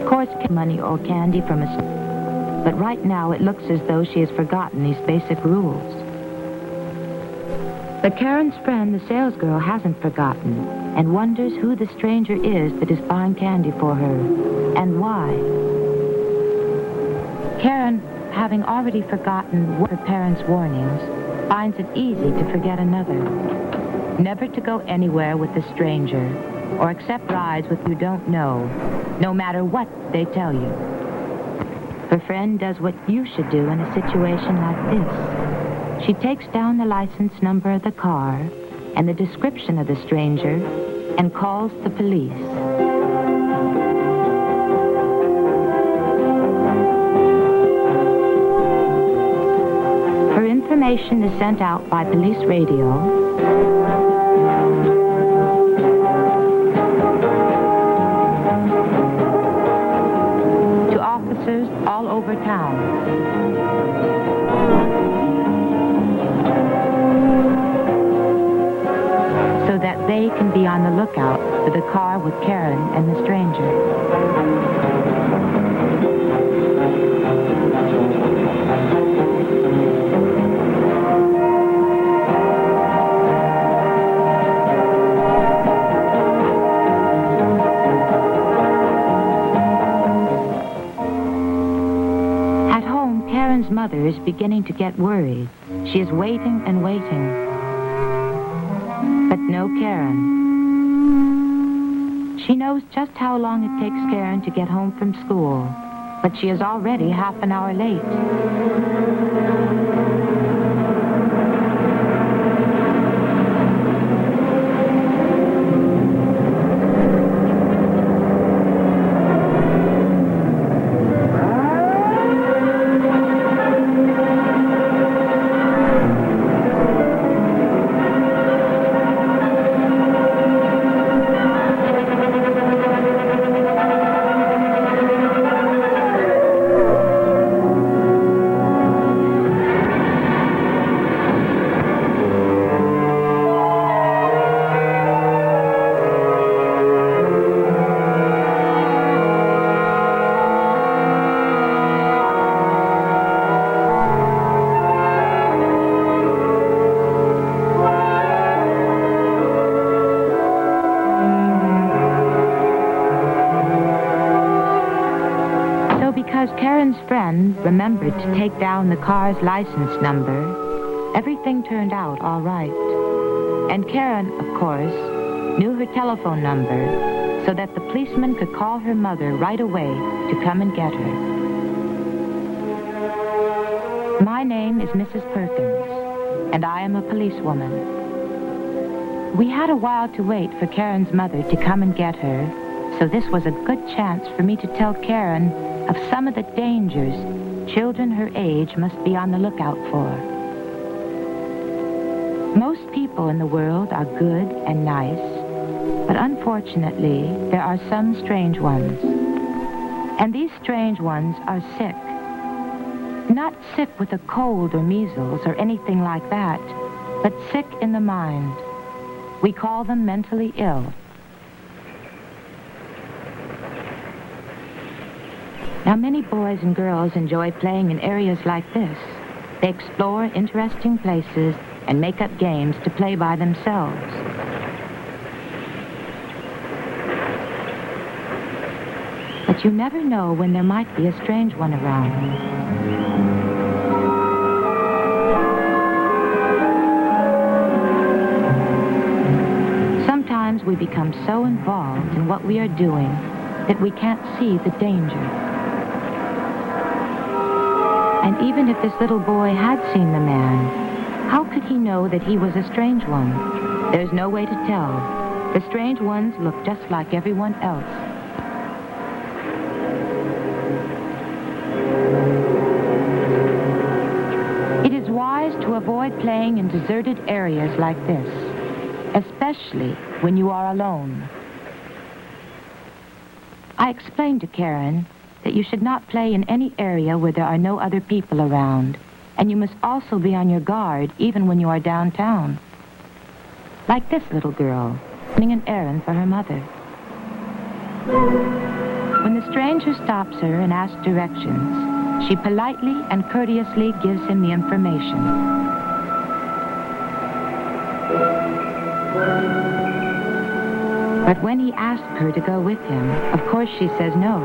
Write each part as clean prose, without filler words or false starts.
Of course, money or candy from a... But right now, it looks as though she has forgotten these basic rules. But Karen's friend, the salesgirl, hasn't forgotten and wonders who the stranger is that is buying candy for her and why. Karen, having already forgotten her parents' warnings, finds it easy to forget another. Never to go anywhere with a stranger or accept rides with you don't know, no matter what they tell you. Her friend does what you should do in a situation like this. She takes down the license number of the car and the description of the stranger and calls the police. Her information is sent out by police radio to officers all over town. So that they can be on the lookout for the car with Karen and the stranger. At home, Karen's mother is beginning to get worried. She is waiting and waiting. But no Karen. She knows just how long it takes Karen to get home from school, but she is already half an hour late. Karen's friend remembered to take down the car's license number, everything turned out all right. And Karen, of course, knew her telephone number so that the policeman could call her mother right away to come and get her. My name is Mrs. Perkins, and I am a policewoman. We had a while to wait for Karen's mother to come and get her, so this was a good chance for me to tell Karen of some of the dangers children her age must be on the lookout for. Most people in the world are good and nice, but unfortunately, there are some strange ones. And these strange ones are sick. Not sick with a cold or measles or anything like that, but sick in the mind. We call them mentally ill. Now, many boys and girls enjoy playing in areas like this. They explore interesting places and make up games to play by themselves. But you never know when there might be a strange one around. Sometimes we become so involved in what we are doing that we can't see the danger. And even if this little boy had seen the man, how could he know that he was a strange one? There's no way to tell. The strange ones look just like everyone else. It is wise to avoid playing in deserted areas like this, especially when you are alone. I explained to Karen that you should not play in any area where there are no other people around, and you must also be on your guard even when you are downtown. Like this little girl, running an errand for her mother. When the stranger stops her and asks directions, she politely and courteously gives him the information. But when he asks her to go with him, of course she says no,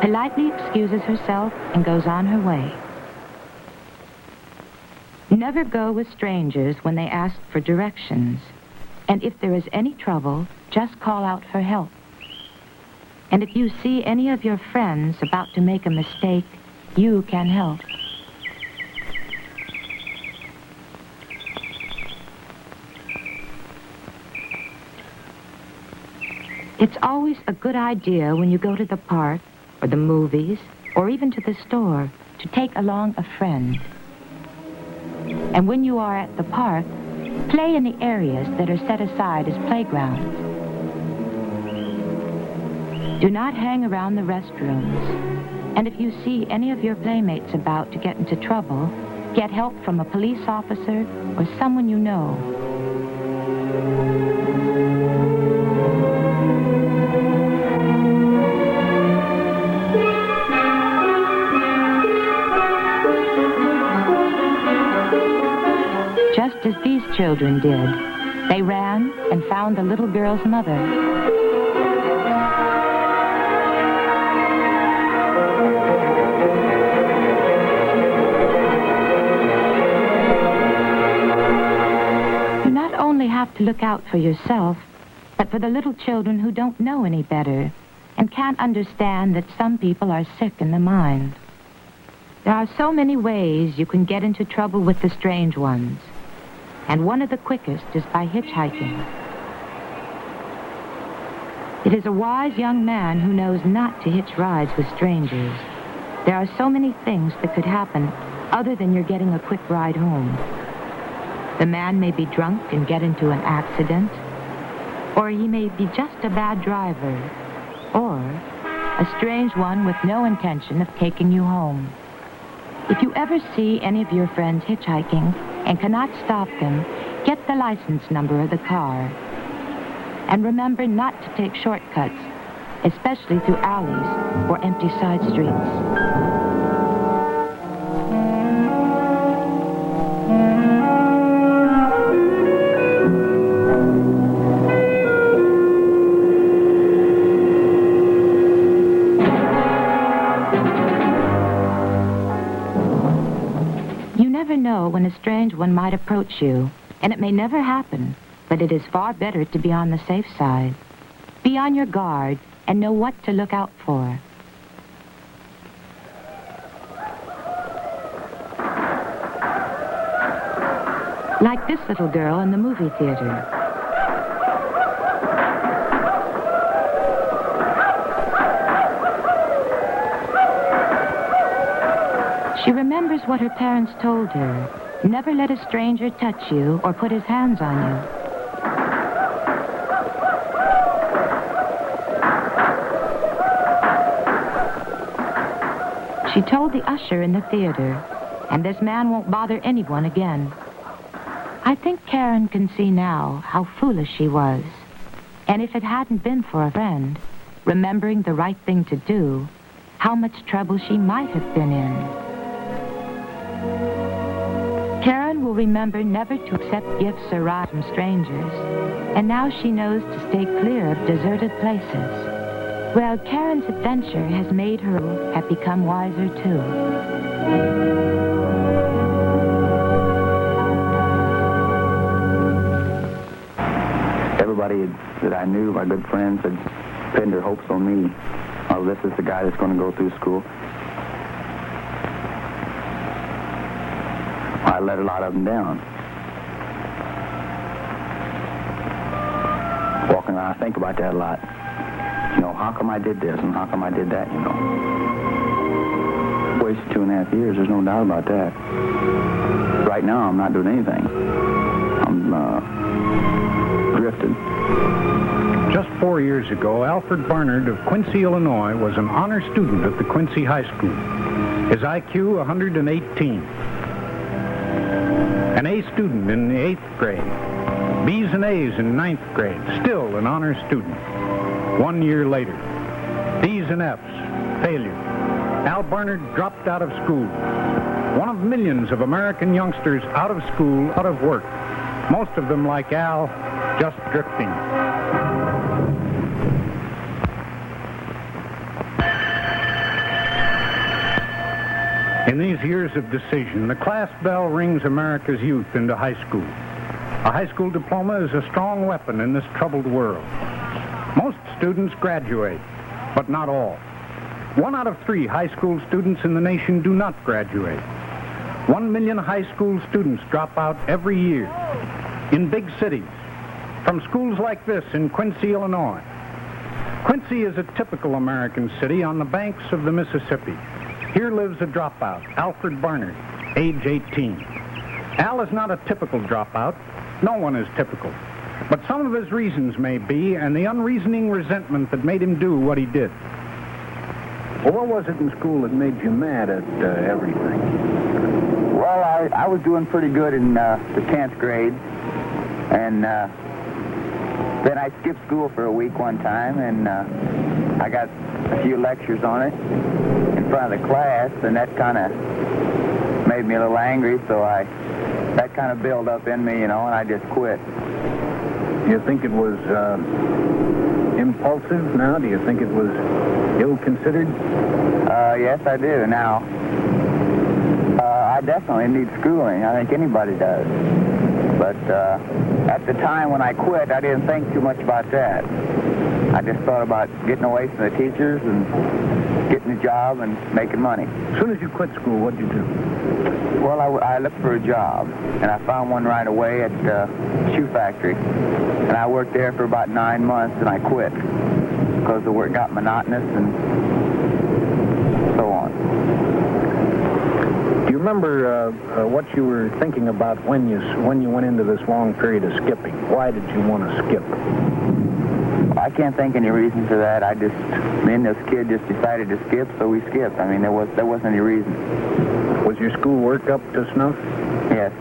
politely excuses herself, and goes on her way. Never go with strangers when they ask for directions. And if there is any trouble, just call out for help. And if you see any of your friends about to make a mistake, you can help. It's always a good idea when you go to the park, or the movies, or even to the store, to take along a friend. And when you are at the park, play in the areas that are set aside as playgrounds. Do not hang around the restrooms. And if you see any of your playmates about to get into trouble, get help from a police officer or someone you know. Just as these children did, they ran and found the little girl's mother. You not only have to look out for yourself, but for the little children who don't know any better and can't understand that some people are sick in the mind. There are so many ways you can get into trouble with the strange ones. And one of the quickest is by hitchhiking. It is a wise young man who knows not to hitch rides with strangers. There are so many things that could happen other than you're getting a quick ride home. The man may be drunk and get into an accident, or he may be just a bad driver, or a strange one with no intention of taking you home. If you ever see any of your friends hitchhiking and cannot stop them, get the license number of the car. And remember not to take shortcuts, especially through alleys or empty side streets. When a strange one might approach you, and it may never happen, but it is far better to be on the safe side. Be on your guard and know what to look out for. Like this little girl in the movie theater. She remembers what her parents told her. Never let a stranger touch you or put his hands on you. She told the usher in the theater, and this man won't bother anyone again. I think Karen can see now how foolish she was. And if it hadn't been for a friend, remembering the right thing to do, how much trouble she might have been in. Karen will remember never to accept gifts or rides from strangers, and now she knows to stay clear of deserted places. Well, Karen's adventure has made her have become wiser, too. Everybody that I knew, my good friends, had pinned their hopes on me. Oh, this is the guy that's going to go through school. I let a lot of them down. Walking around, I think about that a lot. You know, how come I did this and how come I did that, you know? Wasted 2.5 years, there's no doubt about that. Right now, I'm not doing anything. I'm drifting. Just 4 years ago, Alfred Barnard of Quincy, Illinois, was an honor student at the Quincy High School. His IQ, 118. An A student in the 8th grade. B's and A's in 9th grade. Still an honor student. 1 year later. D's and F's. failure. Al Barnard dropped out of school. One of millions of American youngsters out of school, out of work. Most of them, like Al, just drifting. In these years of decision, the class bell rings America's youth into high school. A high school diploma is a strong weapon in this troubled world. Most students graduate, but not all. 1 out of 3 high school students in the nation do not graduate. 1 million high school students drop out every year. In big cities, from schools like this in Quincy, Illinois. Quincy is a typical American city on the banks of the Mississippi. Here lives a dropout, Alfred Barnard, age 18. Al is not a typical dropout. No one is typical. But some of his reasons may be, and the unreasoning resentment that made him do what he did. Well, what was it in school that made you mad at everything? Well, I was doing pretty good in the 10th grade. And then I skipped school for a week one time, and I got a few lectures on it in front of the class, and that kind of made me a little angry, so that kind of built up in me, and I just quit. Do you think it was impulsive now? Do you think it was ill-considered? Yes, I do now. I definitely need schooling. I think anybody does. But at the time when I quit, I didn't think too much about that. I just thought about getting away from the teachers and getting a job and making money. As soon as you quit school, what did you do? Well, I looked for a job, and I found one right away at the shoe factory. And I worked there for about 9 months, and I quit because the work got monotonous and so on. Do you remember what you were thinking about when you went into this long period of skipping? Why did you want to skip? I can't think any reason for that. Me and this kid just decided to skip, so we skipped. I mean, there wasn't any reason. Was your schoolwork up to snuff? Yes.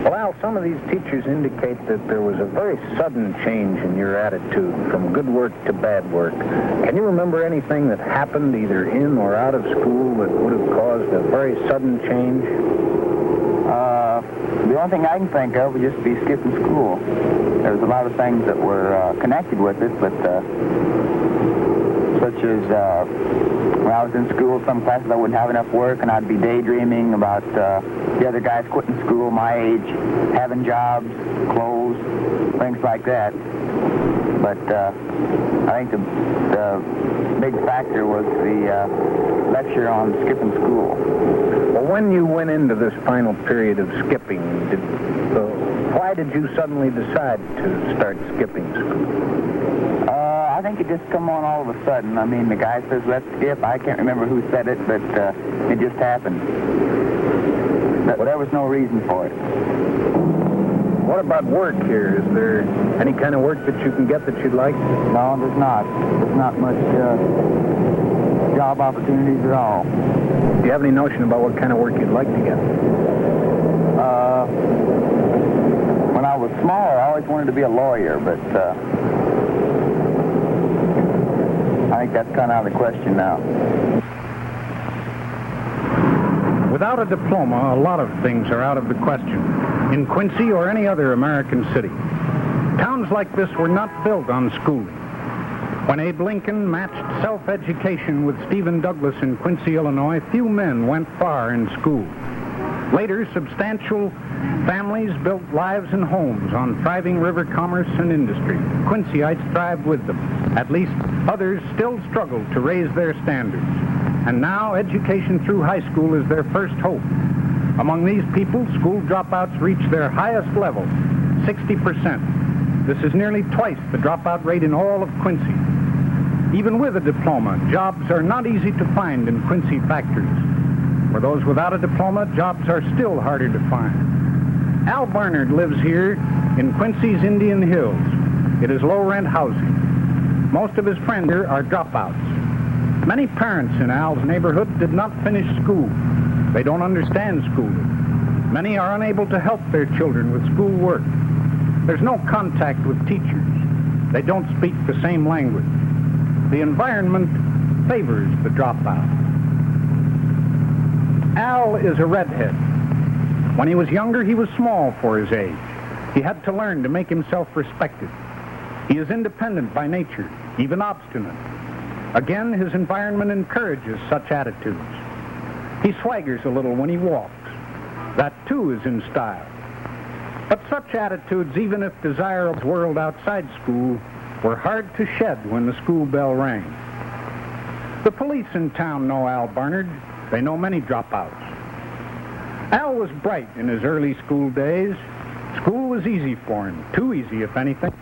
Well, Al, some of these teachers indicate that there was a very sudden change in your attitude from good work to bad work. Can you remember anything that happened either in or out of school that would have caused a very sudden change? The only thing I can think of would just be skipping school. There was a lot of things that were connected with it, but such as when I was in school, some classes I wouldn't have enough work, and I'd be daydreaming about the other guys quitting school my age, having jobs, clothes, things like that. But I think the big factor was the lecture on skipping school. Well, when you went into this final period of skipping, why did you suddenly decide to start skipping school? I think it just come on all of a sudden. I mean, the guy says, let's skip. I can't remember who said it, but it just happened. But there was no reason for it. What about work here? Is there any kind of work that you can get that you'd like? No, there's not. There's not much job opportunities at all. Do you have any notion about what kind of work you'd like to get? When I was smaller, I always wanted to be a lawyer, but I think that's kind of out of the question now. Without a diploma, a lot of things are out of the question, in Quincy or any other American city. Towns like this were not built on schooling. When Abe Lincoln matched self-education with Stephen Douglas in Quincy, Illinois, few men went far in school. Later, substantial families built lives and homes on thriving river commerce and industry. Quinceyites thrived with them. At least others still struggled to raise their standards. And now education through high school is their first hope. Among these people, school dropouts reach their highest level, 60%. This is nearly twice the dropout rate in all of Quincy. Even with a diploma, jobs are not easy to find in Quincy factories. For those without a diploma, jobs are still harder to find. Al Barnard lives here in Quincy's Indian Hills. It is low-rent housing. Most of his friends here are dropouts. Many parents in Al's neighborhood did not finish school. They don't understand schooling. Many are unable to help their children with schoolwork. There's no contact with teachers. They don't speak the same language. The environment favors the dropout. Al is a redhead. When he was younger, he was small for his age. He had to learn to make himself respected. He is independent by nature, even obstinate. Again, his environment encourages such attitudes. He swaggers a little when he walks. That, too, is in style. But such attitudes, even if desirable world outside school, were hard to shed when the school bell rang. The police in town know Al Barnard. They know many dropouts. Al was bright in his early school days. School was easy for him, too easy, if anything.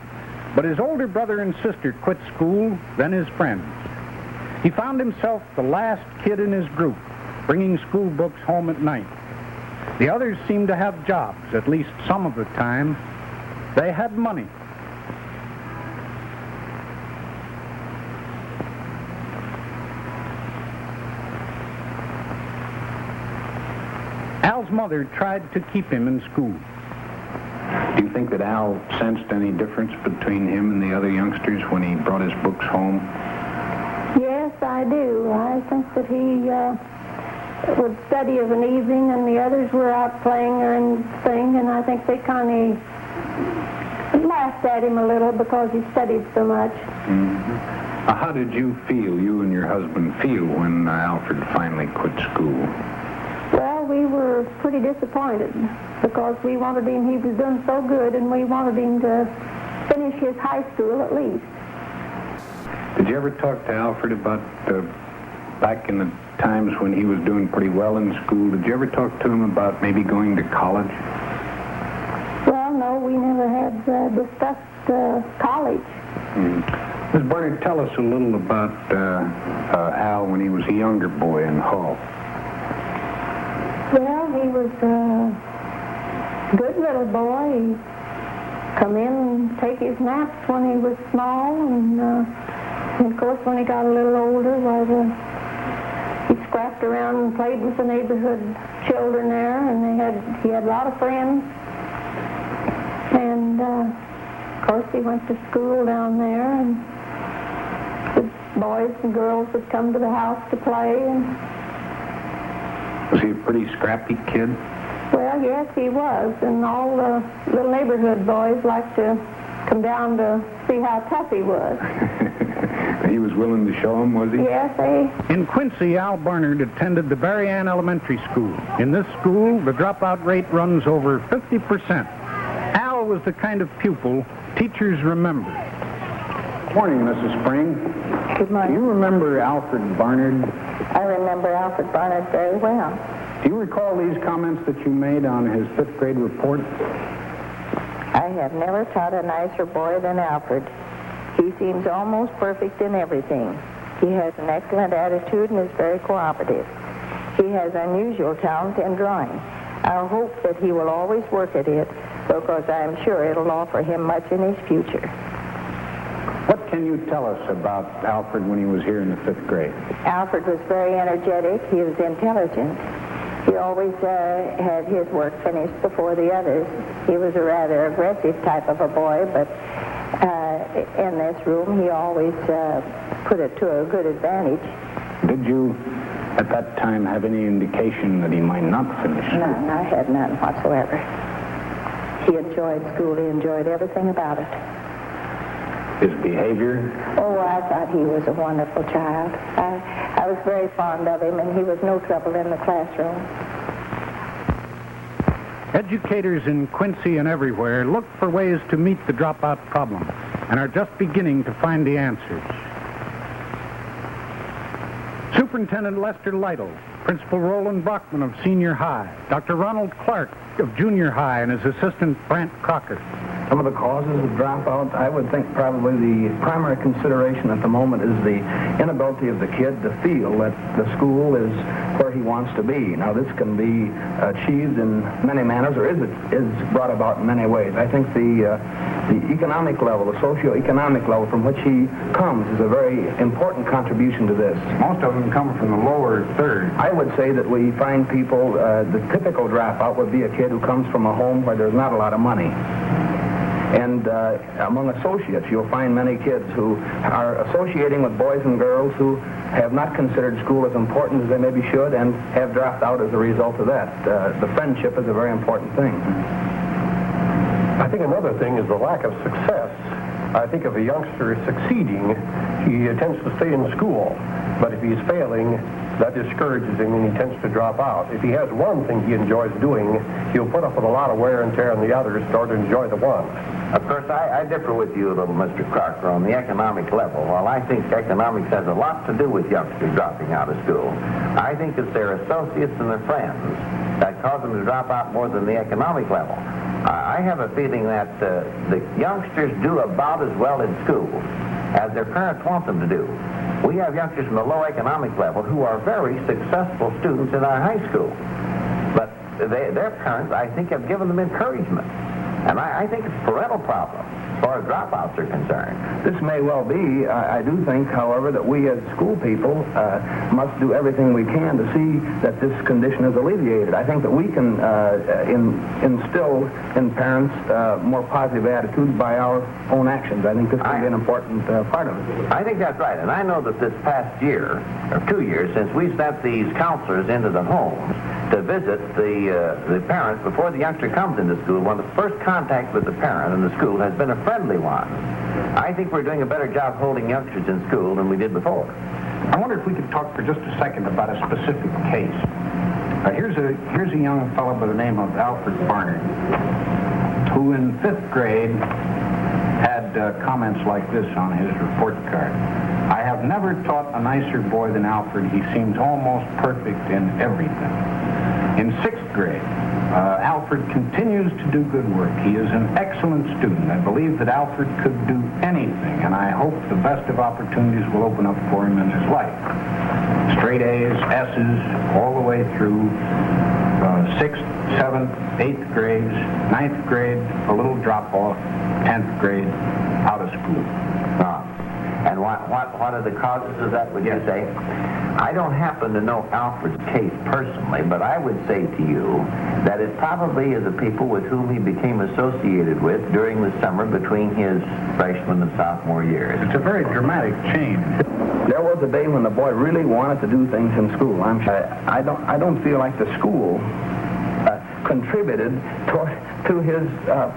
But his older brother and sister quit school, then his friends. He found himself the last kid in his group, bringing school books home at night. The others seemed to have jobs, at least some of the time. They had money. Al's mother tried to keep him in school. Do you think that Al sensed any difference between him and the other youngsters when he brought his books home? Yes, I do. I think that he would study of an evening and the others were out playing or anything, and I think they kind of laughed at him a little because he studied so much. Mm-hmm. How did you and your husband feel when Alfred finally quit school? Well, we were pretty disappointed because we wanted him, he was doing so good, and we wanted him to finish his high school at least. Did you ever talk to Alfred about back in the times when he was doing pretty well in school? Did you ever talk to him about maybe going to college? Well, no, we never had discussed college. Ms. Barnard, tell us a little about Al when he was a younger boy in Hull. Well, he was a good little boy. He'd come in and take his naps when he was small, and of course, when he got a little older, he scrapped around and played with the neighborhood children there, and he had a lot of friends. And of course, he went to school down there, and the boys and girls would come to the house to play. And was he a pretty scrappy kid? Well, yes, he was, and all the little neighborhood boys liked to come down to see how tough he was. He was willing to show him, was he? Yes, In Quincy, Al Barnard attended the Berry Ann Elementary School. In this school, the dropout rate runs over 50%. Al was the kind of pupil teachers remember. Morning, Mrs. Spring. Good morning. Do you remember Alfred Barnard? I remember Alfred Barnard very well. Do you recall these comments that you made on his 5th grade report? I have never taught a nicer boy than Alfred. He seems almost perfect in everything. He has an excellent attitude and is very cooperative. He has unusual talent in drawing. I hope that he will always work at it because I am sure it'll offer him much in his future. What can you tell us about Alfred when he was here in the 5th grade? Alfred was very energetic. He was intelligent. He always had his work finished before the others. He was a rather aggressive type of a boy, but in this room he always put it to a good advantage. Did you, at that time, have any indication that he might not finish? None. I had none whatsoever. He enjoyed school. He enjoyed everything about it. His behavior? Oh, I thought he was a wonderful child. I was very fond of him, and he was no trouble in the classroom. Educators in Quincy and everywhere look for ways to meet the dropout problem and are just beginning to find the answers. Superintendent Lester Lytle, Principal Roland Bachman of Senior High, Dr. Ronald Clark of Junior High, and his assistant Brant Crocker. Some of the causes of dropout, I would think probably the primary consideration at the moment is the inability of the kid to feel that the school is where he wants to be. Now, this can be achieved in many manners, or is brought about in many ways. I think the economic level, the socioeconomic level from which he comes is a very important contribution to this. Most of them come from the lower third. I would say that we find people, the typical dropout would be a kid who comes from a home where there's not a lot of money. And among associates, you'll find many kids who are associating with boys and girls who have not considered school as important as they maybe should and have dropped out as a result of that. The friendship is a very important thing. I think another thing is the lack of success. I think if a youngster is succeeding, he tends to stay in school. But if he's failing, that discourages him and he tends to drop out. If he has one thing he enjoys doing, he'll put up with a lot of wear and tear on the others in order to enjoy the one. Of course, I differ with you a little, Mr. Crocker, on the economic level. While I think economics has a lot to do with youngsters dropping out of school, I think it's their associates and their friends that cause them to drop out more than the economic level. I have a feeling that the youngsters do about as well in school as their parents want them to do. We have youngsters from the low economic level who are very successful students in our high school. But their parents, I think, have given them encouragement. And I think it's a parental problem as far as dropouts are concerned. This may well be. I do think, however, that we as school people must do everything we can to see that this condition is alleviated. I think that we can instill in parents more positive attitudes by our own actions. I think this can be an important part of it. I think that's right. And I know that this past year, or 2 years, since we sent these counselors into the homes to visit the parents before the youngster comes into school, one of the first contacts with the parent in the school has been a friendly one. I think we're doing a better job holding youngsters in school than we did before. I wonder if we could talk for just a second about a specific case. Here's a young fellow by the name of Alfred Barnard, who in 5th grade had comments like this on his report card. I have never taught a nicer boy than Alfred. He seems almost perfect in everything. In 6th grade, Alfred continues to do good work. He is an excellent student. I believe that Alfred could do anything, and I hope the best of opportunities will open up for him in his life. Straight A's, S's, all the way through 6th, 7th, 8th grades, 9th grade, a little drop-off, 10th grade, out of school. And what are the causes of that, would you say? I don't happen to know Alfred's case personally, but I would say to you that it probably is the people with whom he became associated with during the summer between his freshman and sophomore years. It's a very dramatic change. There was a day when the boy really wanted to do things in school. I don't feel like the school contributed to his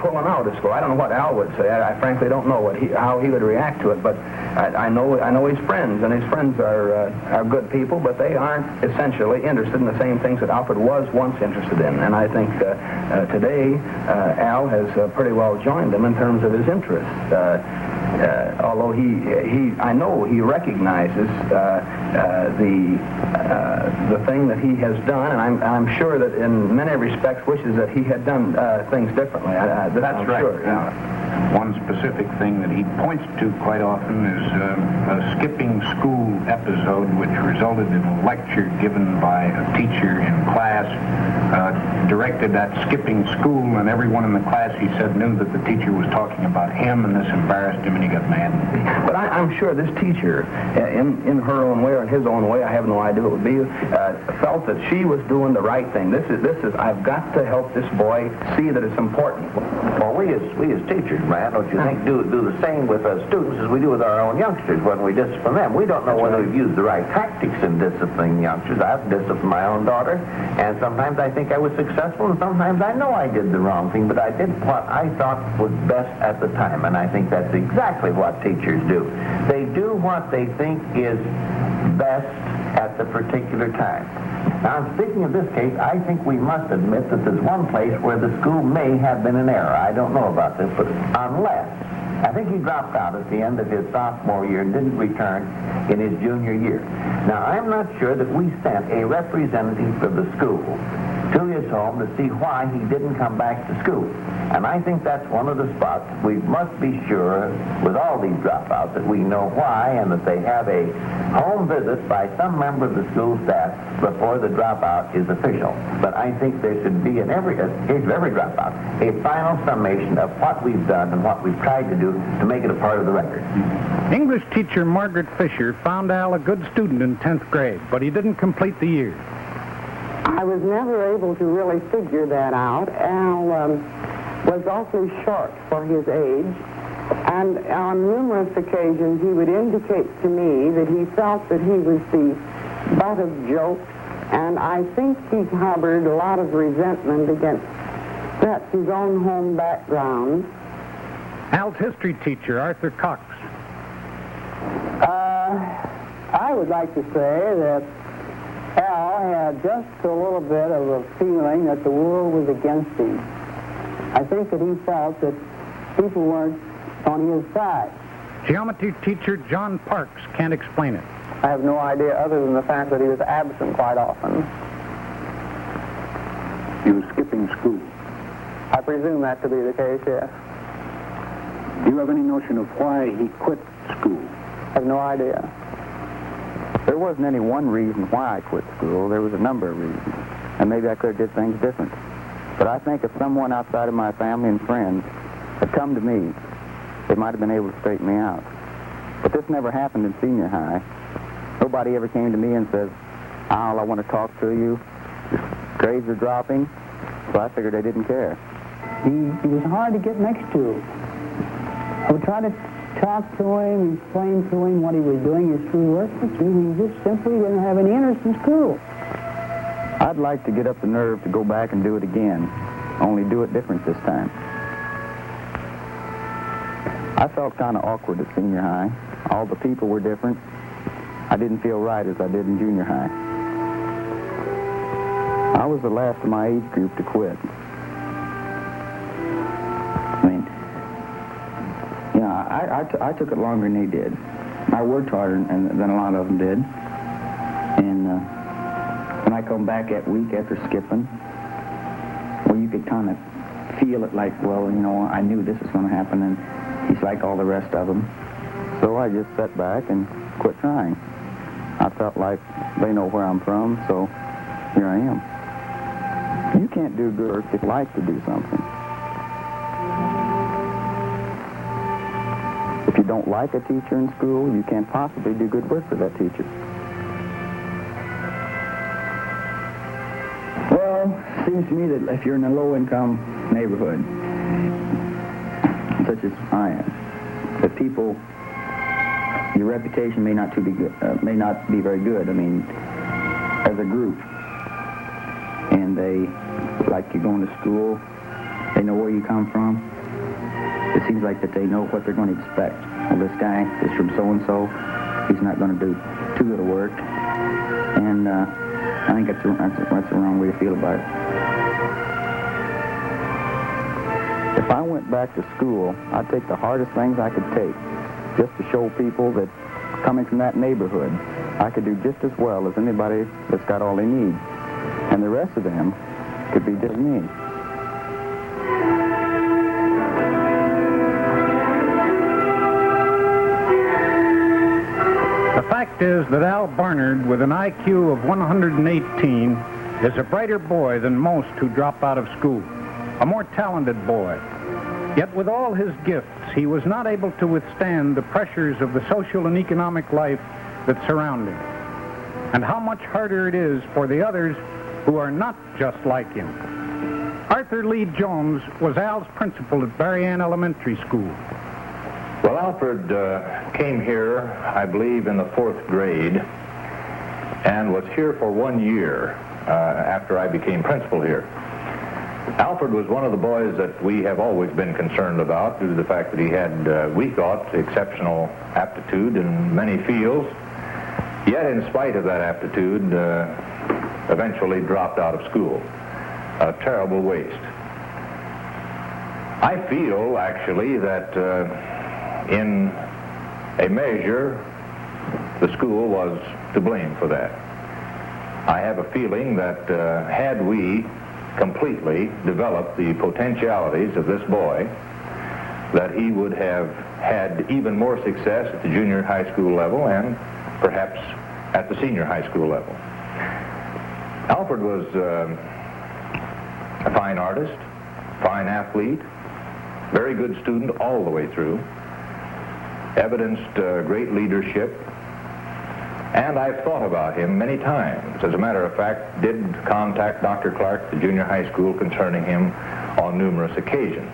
pulling out of school. I don't know what Al would say. I frankly don't know how he would react to it. But I know his friends, and his friends are good people, but they aren't essentially interested in the same things that Alfred was once interested in. And I think today Al has pretty well joined them in terms of his interests. Although I know he recognizes the thing that he has done, and I'm sure that in many respects wishes that he had done things differently. That's right. Sure, yeah. One specific thing that he points to quite often is a skipping school episode which resulted in a lecture given by a teacher in class, directed at skipping school, and everyone in the class, he said, knew that the teacher was talking about him, and this embarrassed him, and he got mad. But I'm sure this teacher, in her own way or in his own way, I have no idea what it would be, felt that she was doing the right thing. This is I've got to help this boy see that it's important. Well, we as teachers, Brad, don't you think, do the same with us students as we do with our own youngsters when we discipline them. We don't know whether we've used the right tactics in disciplining youngsters. I've disciplined my own daughter, and sometimes I think I was successful, and sometimes I know I did the wrong thing, but I did what I thought was best at the time, and I think that's exactly what teachers do. They do what they think is best at the particular time. Now, speaking of this case, I think we must admit that there's one place where the school may have been in error. I don't know about this, but unless, I think he dropped out at the end of his sophomore year and didn't return in his junior year. Now, I'm not sure that we sent a representative of the school to his home to see why he didn't come back to school. And I think that's one of the spots we must be sure with all these dropouts that we know why and that they have a home visit by some member of the school staff before the dropout is official. But I think there should be in every case of every dropout a final summation of what we've done and what we've tried to do to make it a part of the record. English teacher Margaret Fisher found Al a good student in 10th grade, but he didn't complete the year. I was never able to really figure that out. Al was awfully short for his age, and on numerous occasions he would indicate to me that he felt that he was the butt of jokes, and I think he harbored a lot of resentment against perhaps his own home background. Al's history teacher, Arthur Cox. I would like to say that Al had just a little bit of a feeling that the world was against him. I think that he felt that people weren't on his side. Geometry teacher John Parks can't explain it. I have no idea other than the fact that he was absent quite often. He was skipping school. I presume that to be the case, yes. Do you have any notion of why he quit school? I have no idea. There wasn't any one reason why I quit school. There was a number of reasons. And maybe I could have did things different. But I think if someone outside of my family and friends had come to me, they might have been able to straighten me out. But this never happened in senior high. Nobody ever came to me and says, Al, I want to talk to you. Your grades are dropping. So I figured they didn't care. He was hard to get next to. I would try to talk to him, explain to him what he was doing, his schoolwork, but he just simply didn't have any interest in school. I'd like to get up the nerve to go back and do it again, only do it different this time. I felt kind of awkward at senior high. All the people were different. I didn't feel right as I did in junior high. I was the last of my age group to quit. I took it longer than they did. I worked harder than a lot of them did. And when I come back that week after skipping, well, you could kind of feel it like, well, you know, I knew this was going to happen, and he's like all the rest of them. So I just sat back and quit trying. I felt like they know where I'm from, so here I am. You can't do good work if you like to do something. If you don't like a teacher in school, you can't possibly do good work for that teacher. Well, it seems to me that if you're in a low-income neighborhood, such as I am, that people, your reputation may not be very good. I mean, as a group, and they, like you're going to school, they know where you come from. It seems like that they know what they're going to expect. Well, this guy is from so-and-so. He's not going to do too good a work. And I think that's the wrong way to feel about it. If I went back to school, I'd take the hardest things I could take just to show people that coming from that neighborhood, I could do just as well as anybody that's got all they need. And the rest of them could be just me. The fact is that Al Barnard, with an IQ of 118, is a brighter boy than most who drop out of school, a more talented boy. Yet with all his gifts, he was not able to withstand the pressures of the social and economic life that surround him, and how much harder it is for the others who are not just like him. Arthur Lee Jones was Al's principal at Berrien Elementary School. Well, Alfred came here, I believe, in the 4th grade, and was here for 1 year after I became principal here. Alfred was one of the boys that we have always been concerned about due to the fact that he had, we thought, exceptional aptitude in many fields. Yet, in spite of that aptitude, eventually dropped out of school. A terrible waste. I feel, actually, that in a measure, the school was to blame for that. I have a feeling that had we completely developed the potentialities of this boy, that he would have had even more success at the junior high school level and perhaps at the senior high school level. Alfred was a fine artist, fine athlete, very good student all the way through, evidenced great leadership, and I've thought about him many times. As a matter of fact, did contact Dr. Clark, the junior high school, concerning him on numerous occasions.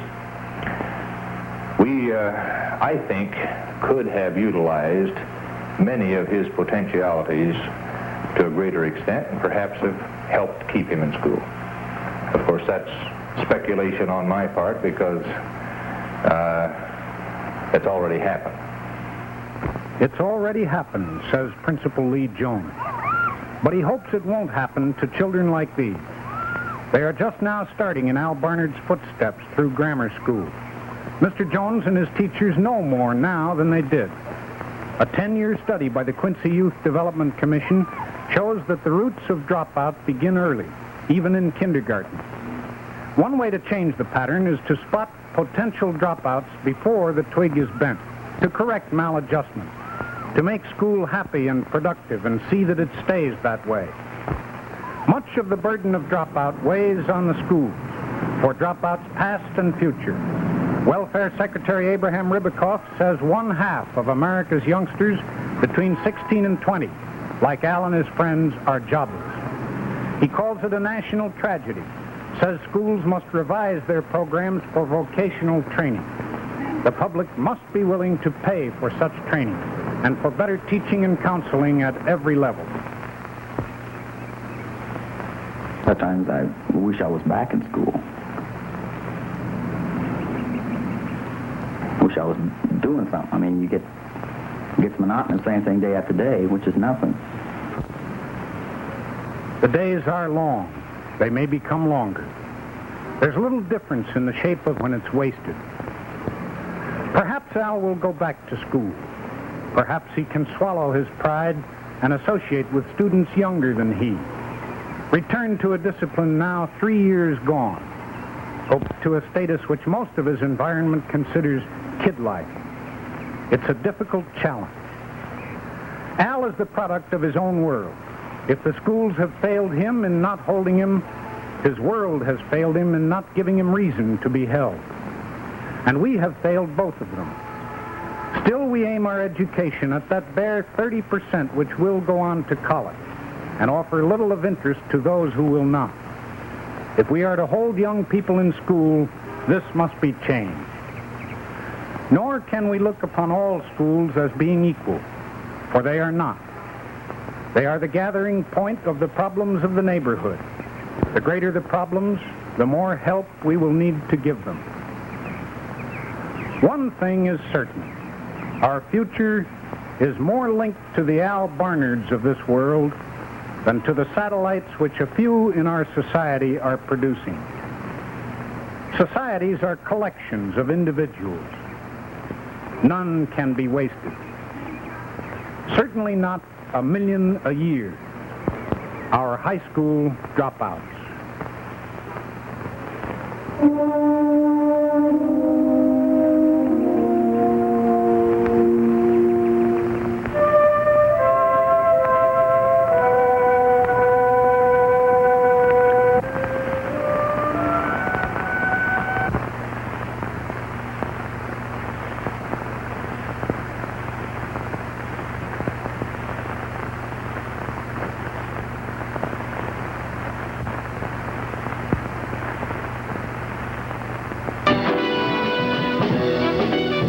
We, I think, could have utilized many of his potentialities to a greater extent and perhaps have helped keep him in school. Of course, that's speculation on my part because it's already happened. It's already happened, says Principal Lee Jones. But he hopes it won't happen to children like these. They are just now starting in Al Barnard's footsteps through grammar school. Mr. Jones and his teachers know more now than they did. A 10-year study by the Quincy Youth Development Commission shows that the roots of dropout begin early, even in kindergarten. One way to change the pattern is to spot potential dropouts before the twig is bent, to correct maladjustment, to make school happy and productive and see that it stays that way. Much of the burden of dropout weighs on the schools, for dropouts past and future. Welfare Secretary Abraham Ribicoff says 1/2 of America's youngsters between 16 and 20, like Al and his friends, are jobless. He calls it a national tragedy, says schools must revise their programs for vocational training. The public must be willing to pay for such training and for better teaching and counseling at every level. At times I wish I was back in school. Wish I was doing something. I mean, it gets monotonous, same thing day after day, which is nothing. The days are long. They may become longer. There's little difference in the shape of when it's wasted. Perhaps Al will go back to school. Perhaps he can swallow his pride and associate with students younger than he. Return to a discipline now 3 years gone. Go to a status which most of his environment considers kid-like. It's a difficult challenge. Al is the product of his own world. If the schools have failed him in not holding him, his world has failed him in not giving him reason to be held. And we have failed both of them. Still, we aim our education at that bare 30% which will go on to college and offer little of interest to those who will not. If we are to hold young people in school, this must be changed. Nor can we look upon all schools as being equal, for they are not. They are the gathering point of the problems of the neighborhood. The greater the problems, the more help we will need to give them. One thing is certain. Our future is more linked to the Al Barnards of this world than to the satellites which a few in our society are producing. Societies are collections of individuals. None can be wasted. Certainly not 1 million a year. Our high school dropouts.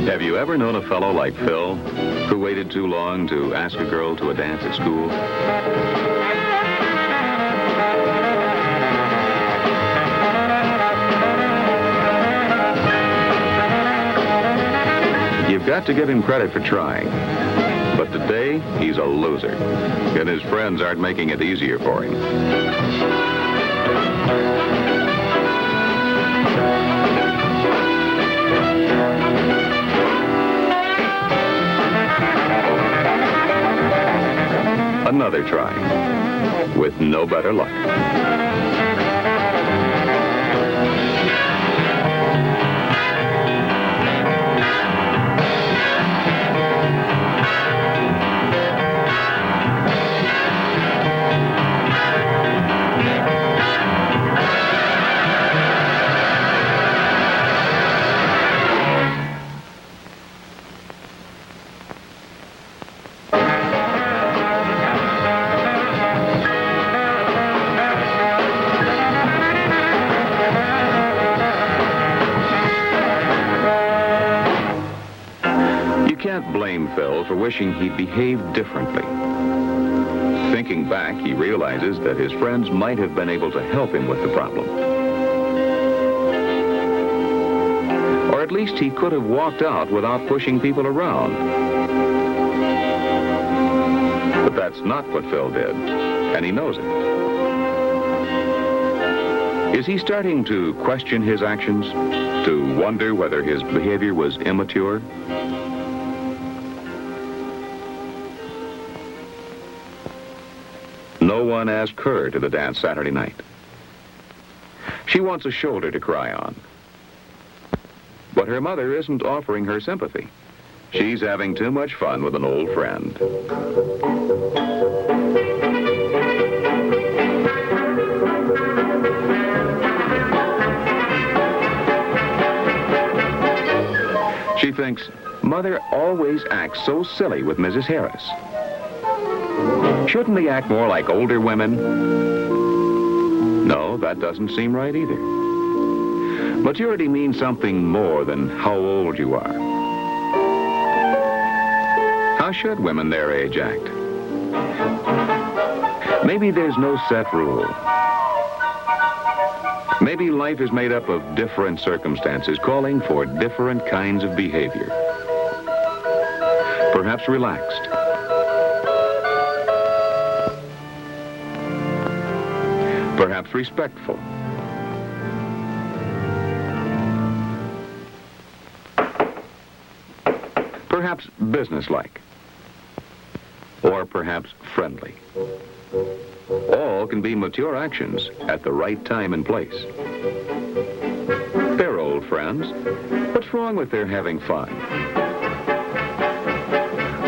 Have you ever known a fellow like Phil who waited too long to ask a girl to a dance at school? You've got to give him credit for trying. But today, he's a loser, and his friends aren't making it easier for him. Another try, with no better luck. for wishing he'd behaved differently. Thinking back, he realizes that his friends might have been able to help him with the problem. Or at least he could have walked out without pushing people around. But that's not what Phil did, and he knows it. Is he starting to question his actions? To wonder whether his behavior was immature? No one asked her to the dance Saturday night. She wants a shoulder to cry on. But her mother isn't offering her sympathy. She's having too much fun with an old friend. She thinks, Mother always acts so silly with Mrs. Harris. Shouldn't they act more like older women? No, that doesn't seem right either. Maturity means something more than how old you are. How should women their age act? Maybe there's no set rule. Maybe life is made up of different circumstances calling for different kinds of behavior. Perhaps relaxed. Perhaps respectful. Perhaps businesslike. Or perhaps friendly. All can be mature actions at the right time and place. They're old friends. What's wrong with their having fun?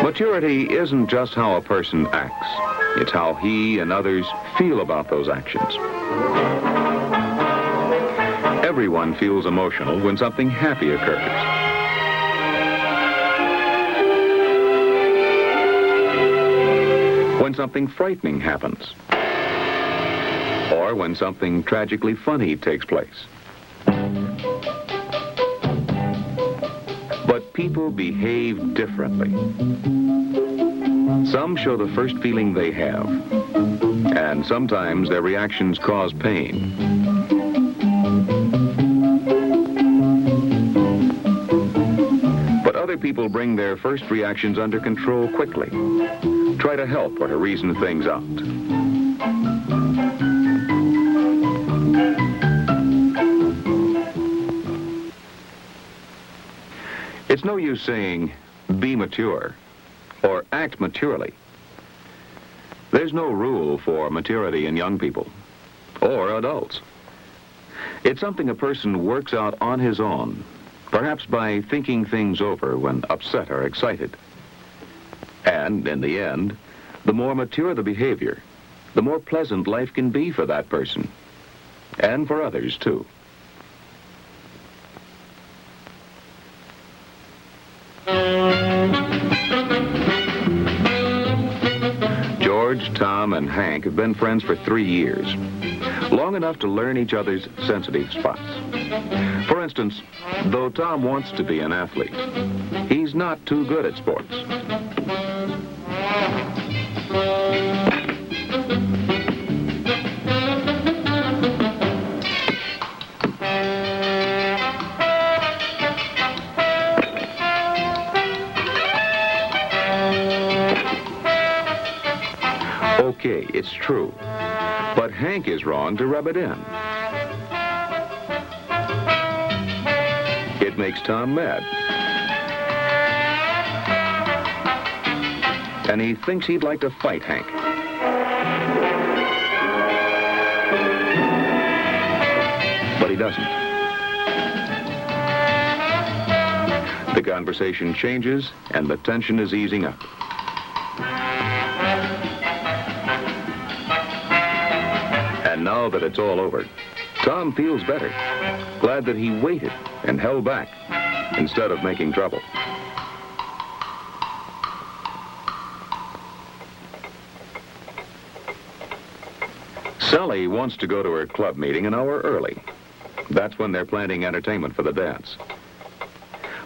Maturity isn't just how a person acts. It's how he and others feel about those actions. Everyone feels emotional when something happy occurs. When something frightening happens. Or when something tragically funny takes place. But people behave differently. Some show the first feeling they have, and sometimes their reactions cause pain. But other people bring their first reactions under control quickly, try to help or to reason things out. It's no use saying, be mature, or act maturely. There's no rule for maturity in young people, or adults. It's something a person works out on his own, perhaps by thinking things over when upset or excited. And, in the end, the more mature the behavior, the more pleasant life can be for that person, and for others, too. George, Tom, and Hank have been friends for 3 years, long enough to learn each other's sensitive spots. For instance, though Tom wants to be an athlete, he's not too good at sports. Okay, it's true. But Hank is wrong to rub it in. It makes Tom mad. And he thinks he'd like to fight Hank. But he doesn't. The conversation changes, and the tension is easing up. And now that it's all over, Tom feels better, glad that he waited and held back instead of making trouble. Sally wants to go to her club meeting an hour early. That's when they're planning entertainment for the dance.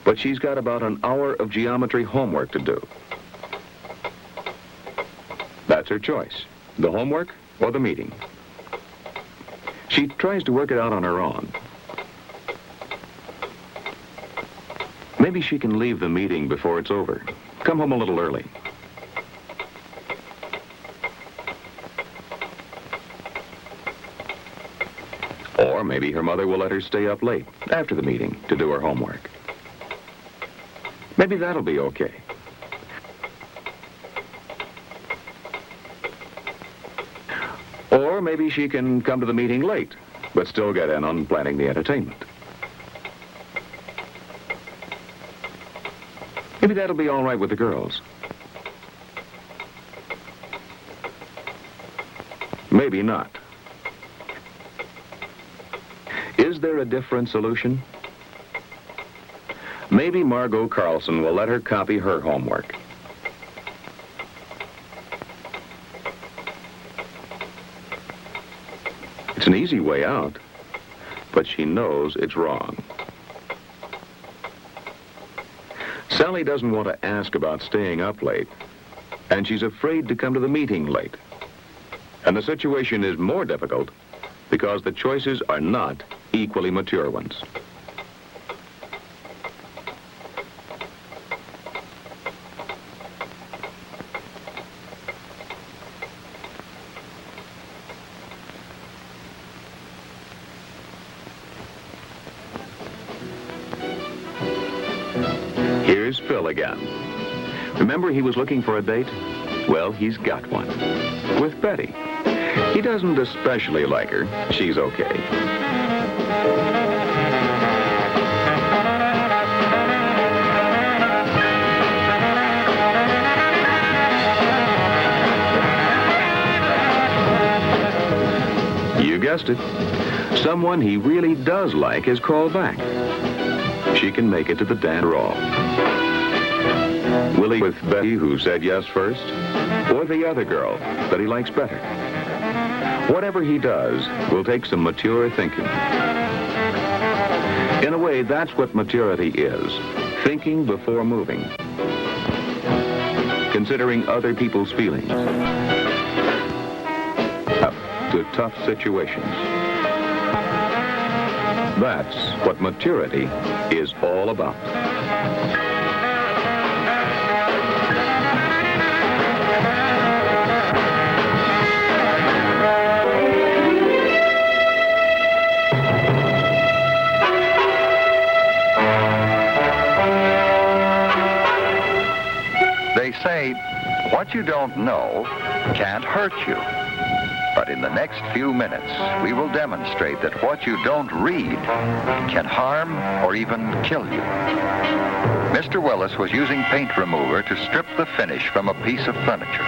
But she's got about an hour of geometry homework to do. That's her choice, the homework or the meeting. She tries to work it out on her own. Maybe she can leave the meeting before it's over. Come home a little early. Or maybe her mother will let her stay up late after the meeting to do her homework. Maybe that'll be okay. Or maybe she can come to the meeting late, but still get in on planning the entertainment. Maybe that'll be all right with the girls. Maybe not. Is there a different solution? Maybe Margot Carlson will let her copy her homework. It's an easy way out, but she knows it's wrong. Sally doesn't want to ask about staying up late, and she's afraid to come to the meeting late. And the situation is more difficult because the choices are not equally mature ones. Here's Phil again. Remember he was looking for a date? Well, he's got one. With Betty. He doesn't especially like her. She's okay. You guessed it. Someone he really does like has called back. She can make it to the dance all. Will he with Betty, who said yes first, or the other girl that he likes better? Whatever he does will take some mature thinking. In a way, that's what maturity is. Thinking before moving. Considering other people's feelings. Up to tough situations. That's what maturity is all about. They say, what you don't know can't hurt you. But in the next few minutes, we will demonstrate that what you don't read can harm or even kill you. Mr. Willis was using paint remover to strip the finish from a piece of furniture.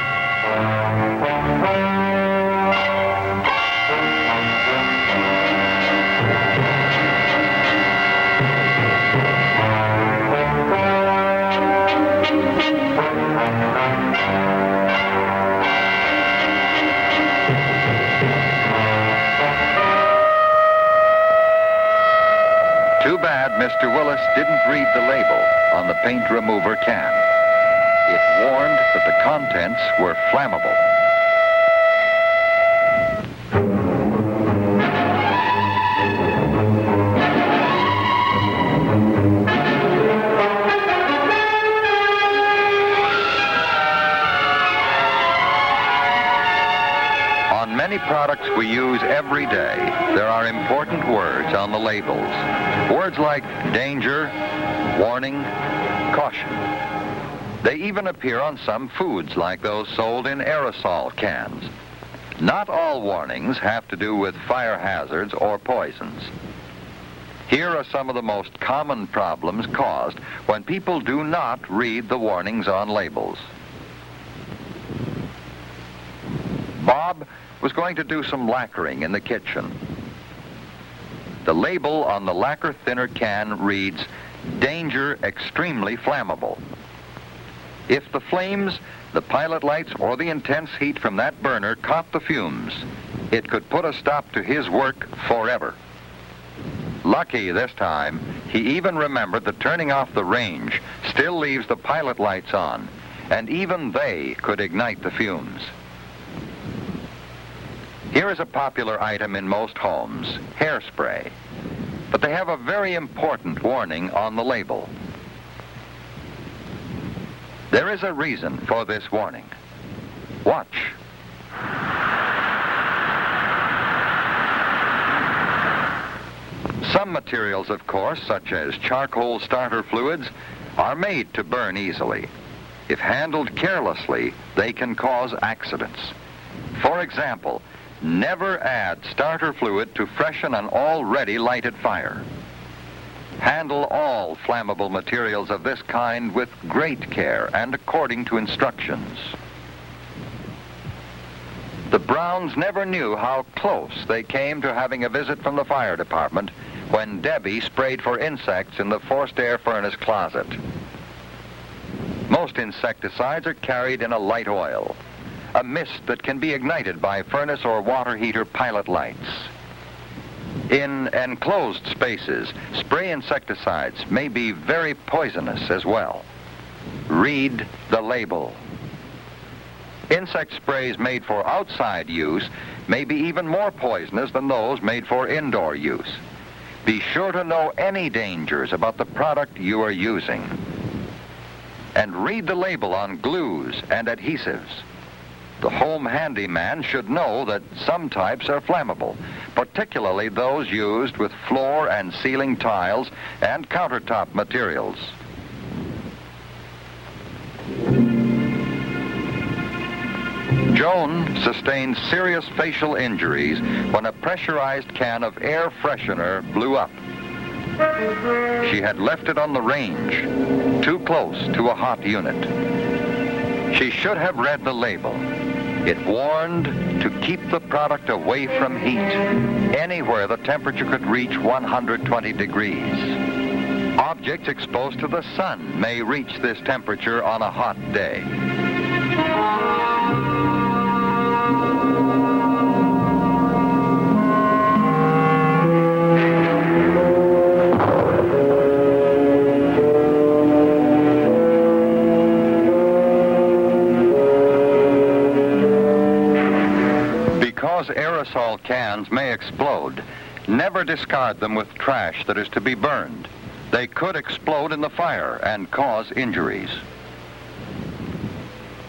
Too bad Mr. Willis didn't read the label on the paint remover can. It warned that the contents were flammable. On many products we use every day, there are important words on the labels. Words like danger, warning, caution. They even appear on some foods like those sold in aerosol cans. Not all warnings have to do with fire hazards or poisons. Here are some of the most common problems caused when people do not read the warnings on labels. Bob was going to do some lacquering in the kitchen. The label on the lacquer thinner can reads, danger extremely flammable. If the flames, the pilot lights, or the intense heat from that burner caught the fumes, it could put a stop to his work forever. Lucky this time, he even remembered that turning off the range still leaves the pilot lights on, and even they could ignite the fumes. Here is a popular item in most homes, hairspray. But they have a very important warning on the label. There is a reason for this warning. Watch. Some materials, of course, such as charcoal starter fluids, are made to burn easily. If handled carelessly, they can cause accidents. For example, never add starter fluid to freshen an already lighted fire. Handle all flammable materials of this kind with great care and according to instructions. The Browns never knew how close they came to having a visit from the fire department when Debbie sprayed for insects in the forced air furnace closet. Most insecticides are carried in a light oil, a mist that can be ignited by furnace or water heater pilot lights. In enclosed spaces, spray insecticides may be very poisonous as well. Read the label. Insect sprays made for outside use may be even more poisonous than those made for indoor use. Be sure to know any dangers about the product you are using. And read the label on glues and adhesives. The home handyman should know that some types are flammable, particularly those used with floor and ceiling tiles and countertop materials. Joan sustained serious facial injuries when a pressurized can of air freshener blew up. She had left it on the range, too close to a hot unit. She should have read the label. It warned to keep the product away from heat, anywhere the temperature could reach 120 degrees. Objects exposed to the sun may reach this temperature on a hot day. Because aerosol cans may explode, never discard them with trash that is to be burned. They could explode in the fire and cause injuries.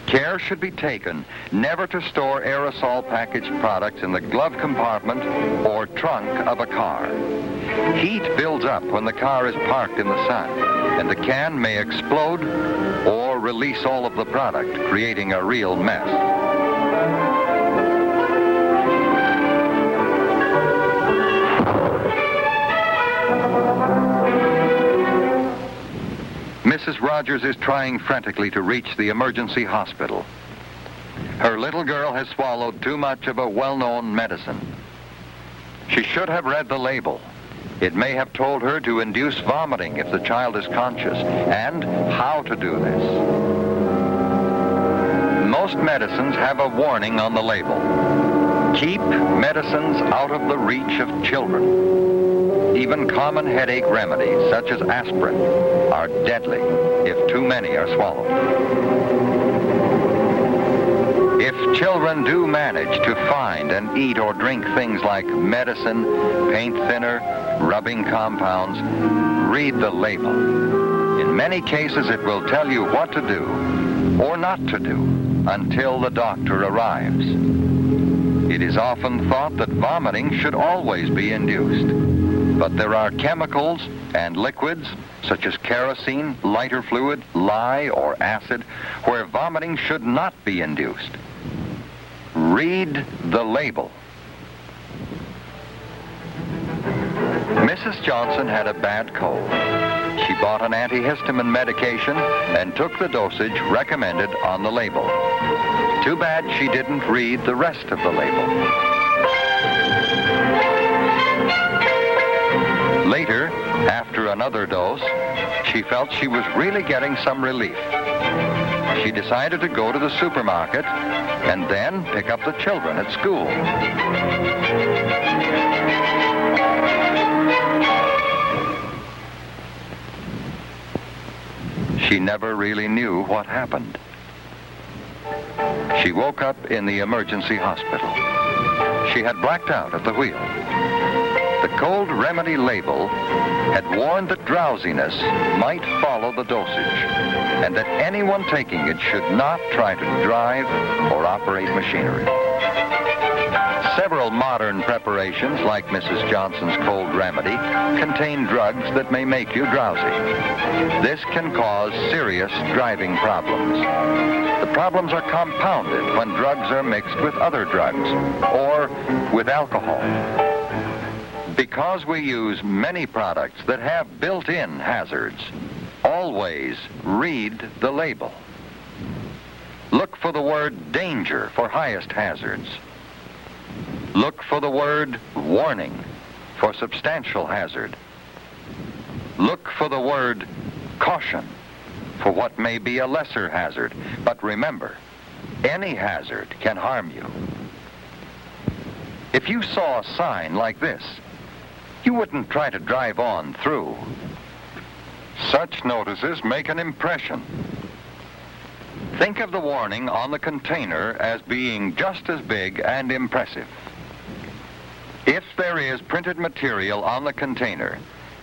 Care should be taken never to store aerosol packaged products in the glove compartment or trunk of a car. Heat builds up when the car is parked in the sun, and the can may explode or release all of the product, creating a real mess. Mrs. Rogers is trying frantically to reach the emergency hospital. Her little girl has swallowed too much of a well-known medicine. She should have read the label. It may have told her to induce vomiting if the child is conscious, and how to do this. Most medicines have a warning on the label. Keep medicines out of the reach of children. Even common headache remedies, such as aspirin, are deadly if too many are swallowed. If children do manage to find and eat or drink things like medicine, paint thinner, rubbing compounds, read the label. In many cases, it will tell you what to do or not to do until the doctor arrives. It is often thought that vomiting should always be induced. But there are chemicals and liquids, such as kerosene, lighter fluid, lye, or acid, where vomiting should not be induced. Read the label. Mrs. Johnson had a bad cold. She bought an antihistamine medication and took the dosage recommended on the label. Too bad she didn't read the rest of the label. Later, after another dose, she felt she was really getting some relief. She decided to go to the supermarket and then pick up the children at school. She never really knew what happened. She woke up in the emergency hospital. she had blacked out at the wheel. The Cold Remedy label had warned that drowsiness might follow the dosage, and that anyone taking it should not try to drive or operate machinery. Several modern preparations, like Mrs. Johnson's Cold Remedy, contain drugs that may make you drowsy. This can cause serious driving problems. The problems are compounded when drugs are mixed with other drugs or with alcohol. Because we use many products that have built-in hazards, always read the label. Look for the word danger for highest hazards. Look for the word warning for substantial hazard. Look for the word caution for what may be a lesser hazard. But remember, any hazard can harm you. If you saw a sign like this, you wouldn't try to drive on through. Such notices make an impression. Think of the warning on the container as being just as big and impressive. If there is printed material on the container,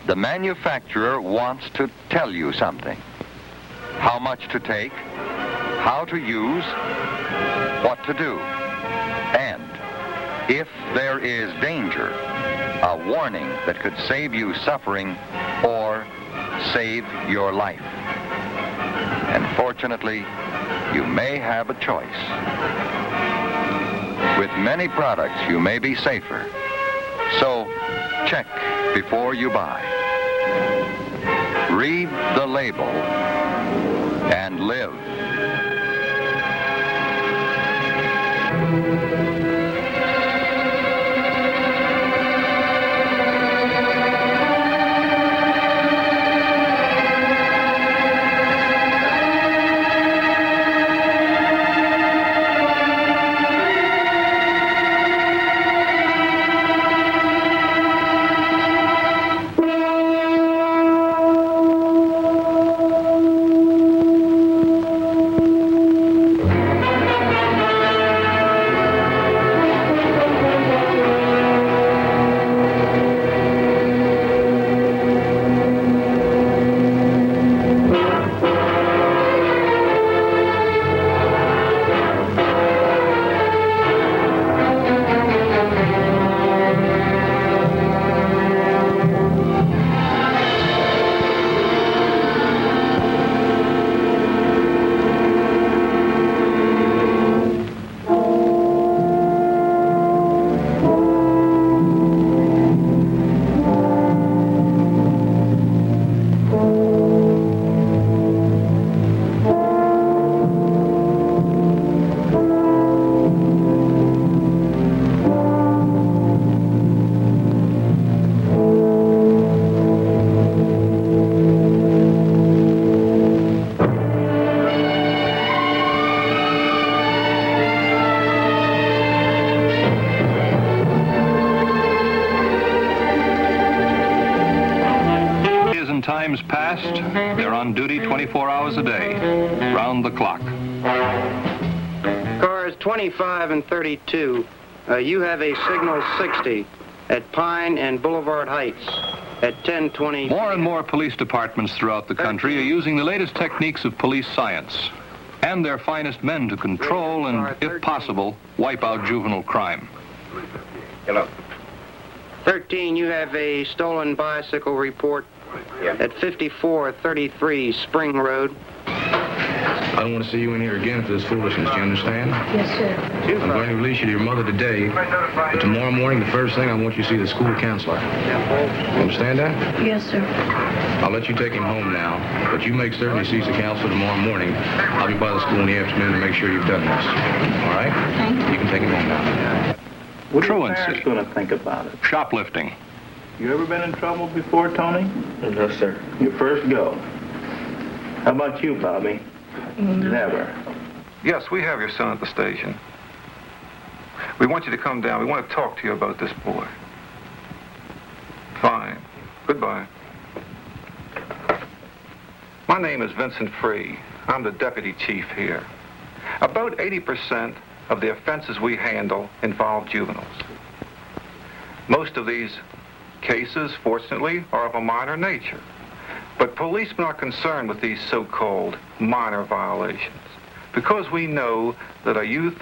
the manufacturer wants to tell you something. How much to take, how to use, what to do. And if there is danger, a warning that could save you suffering or save your life. And fortunately, you may have a choice. With many products, you may be safer. So, check before you buy. Read the label and live. Times past, they're on duty 24 hours a day, round the clock. Cars 25 and 32, you have a signal 60 at Pine and Boulevard Heights at 10:20. More and more police departments throughout the country are using the latest techniques of police science and their finest men to control and, if possible, wipe out juvenile crime. Hello. 13, you have a stolen bicycle report at 5433 Spring Road. I don't want to see you in here again for this foolishness, do you understand? Yes, sir. I'm going to release you to your mother today, but tomorrow morning, the first thing, I want you to see the school counselor. You understand that? Yes, sir. I'll let you take him home now, but you make certain he sees the counselor tomorrow morning. I'll be by the school in the afternoon to make sure you've done this. All right? Thank you. You can take him home now. What are your Truancy. parents going to think about it? Shoplifting. You ever been in trouble before, Tony? No, sir. Your first go. How about you, Bobby? Never. Yes, we have your son at the station. We want you to come down. We want to talk to you about this boy. Fine. Goodbye. My name is Vincent Free. I'm the deputy chief here. About 80% of the offenses we handle involve juveniles. Most of these cases, fortunately, are of a minor nature. But policemen are concerned with these so-called minor violations because we know that a youth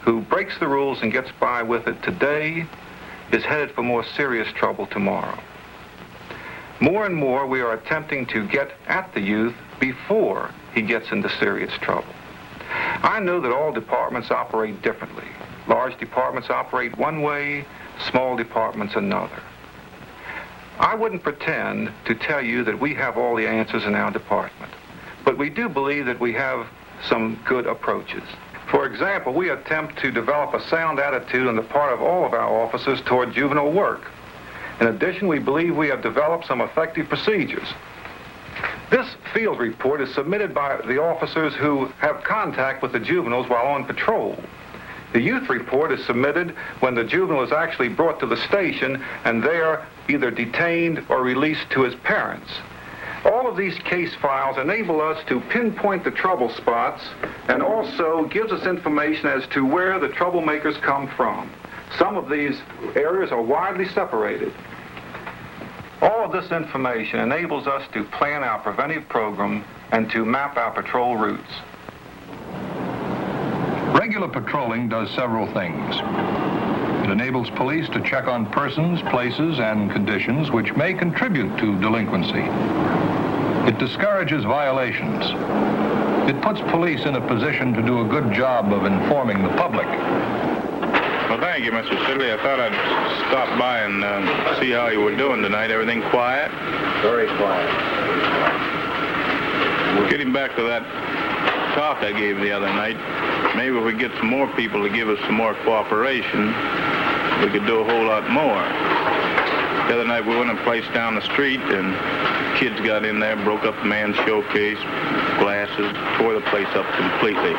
who breaks the rules and gets by with it today is headed for more serious trouble tomorrow. More and more, we are attempting to get at the youth before he gets into serious trouble. I know that all departments operate differently. Large departments operate one way, small departments another. I wouldn't pretend to tell you that we have all the answers in our department, but we do believe that we have some good approaches. For example, we attempt to develop a sound attitude on the part of all of our officers toward juvenile work. In addition, we believe we have developed some effective procedures. This field report is submitted by the officers who have contact with the juveniles while on patrol. The youth report is submitted when the juvenile is actually brought to the station and there either detained or released to his parents. All of these case files enable us to pinpoint the trouble spots and also gives us information as to where the troublemakers come from. Some of these areas are widely separated. All of this information enables us to plan our preventive program and to map our patrol routes. Regular patrolling does several things. It enables police to check on persons, places, and conditions which may contribute to delinquency. It discourages violations. It puts police in a position to do a good job of informing the public. Well, thank you, Mr. Sidley. I thought I'd stop by and see how you were doing tonight. Everything quiet? Very quiet. Getting back to that talk I gave the other night, maybe if we get some more people to give us some more cooperation, we could do a whole lot more. The other night we went to a place down the street and kids got in there, broke up the man's showcase, glasses, tore the place up completely.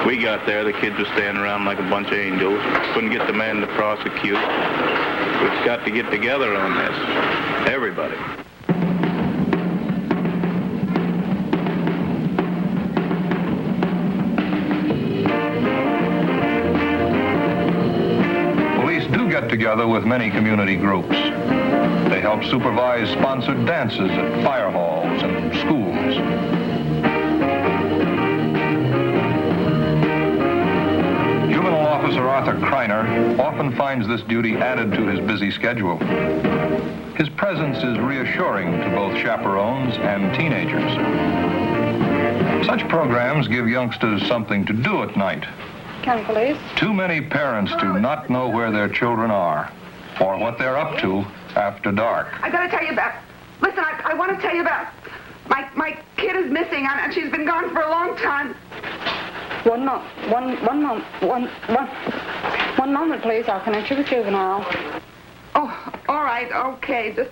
We got there, the kids were standing around like a bunch of angels. Couldn't get the man to prosecute. We've got to get together on this. Everybody. Police do get together with many community groups. They help supervise sponsored dances at fire halls and schools. Officer Arthur Kreiner often finds this duty added to his busy schedule. His presence is reassuring to both chaperones and teenagers. Such programs give youngsters something to do at night. County Police. Too many parents do not know where their children are or what they're up to after dark. I gotta tell you about. Listen, I want to tell you about. My kid is missing, and she's been gone for a long time. One moment, please. I'll connect you with juvenile. Oh, all right, okay. Just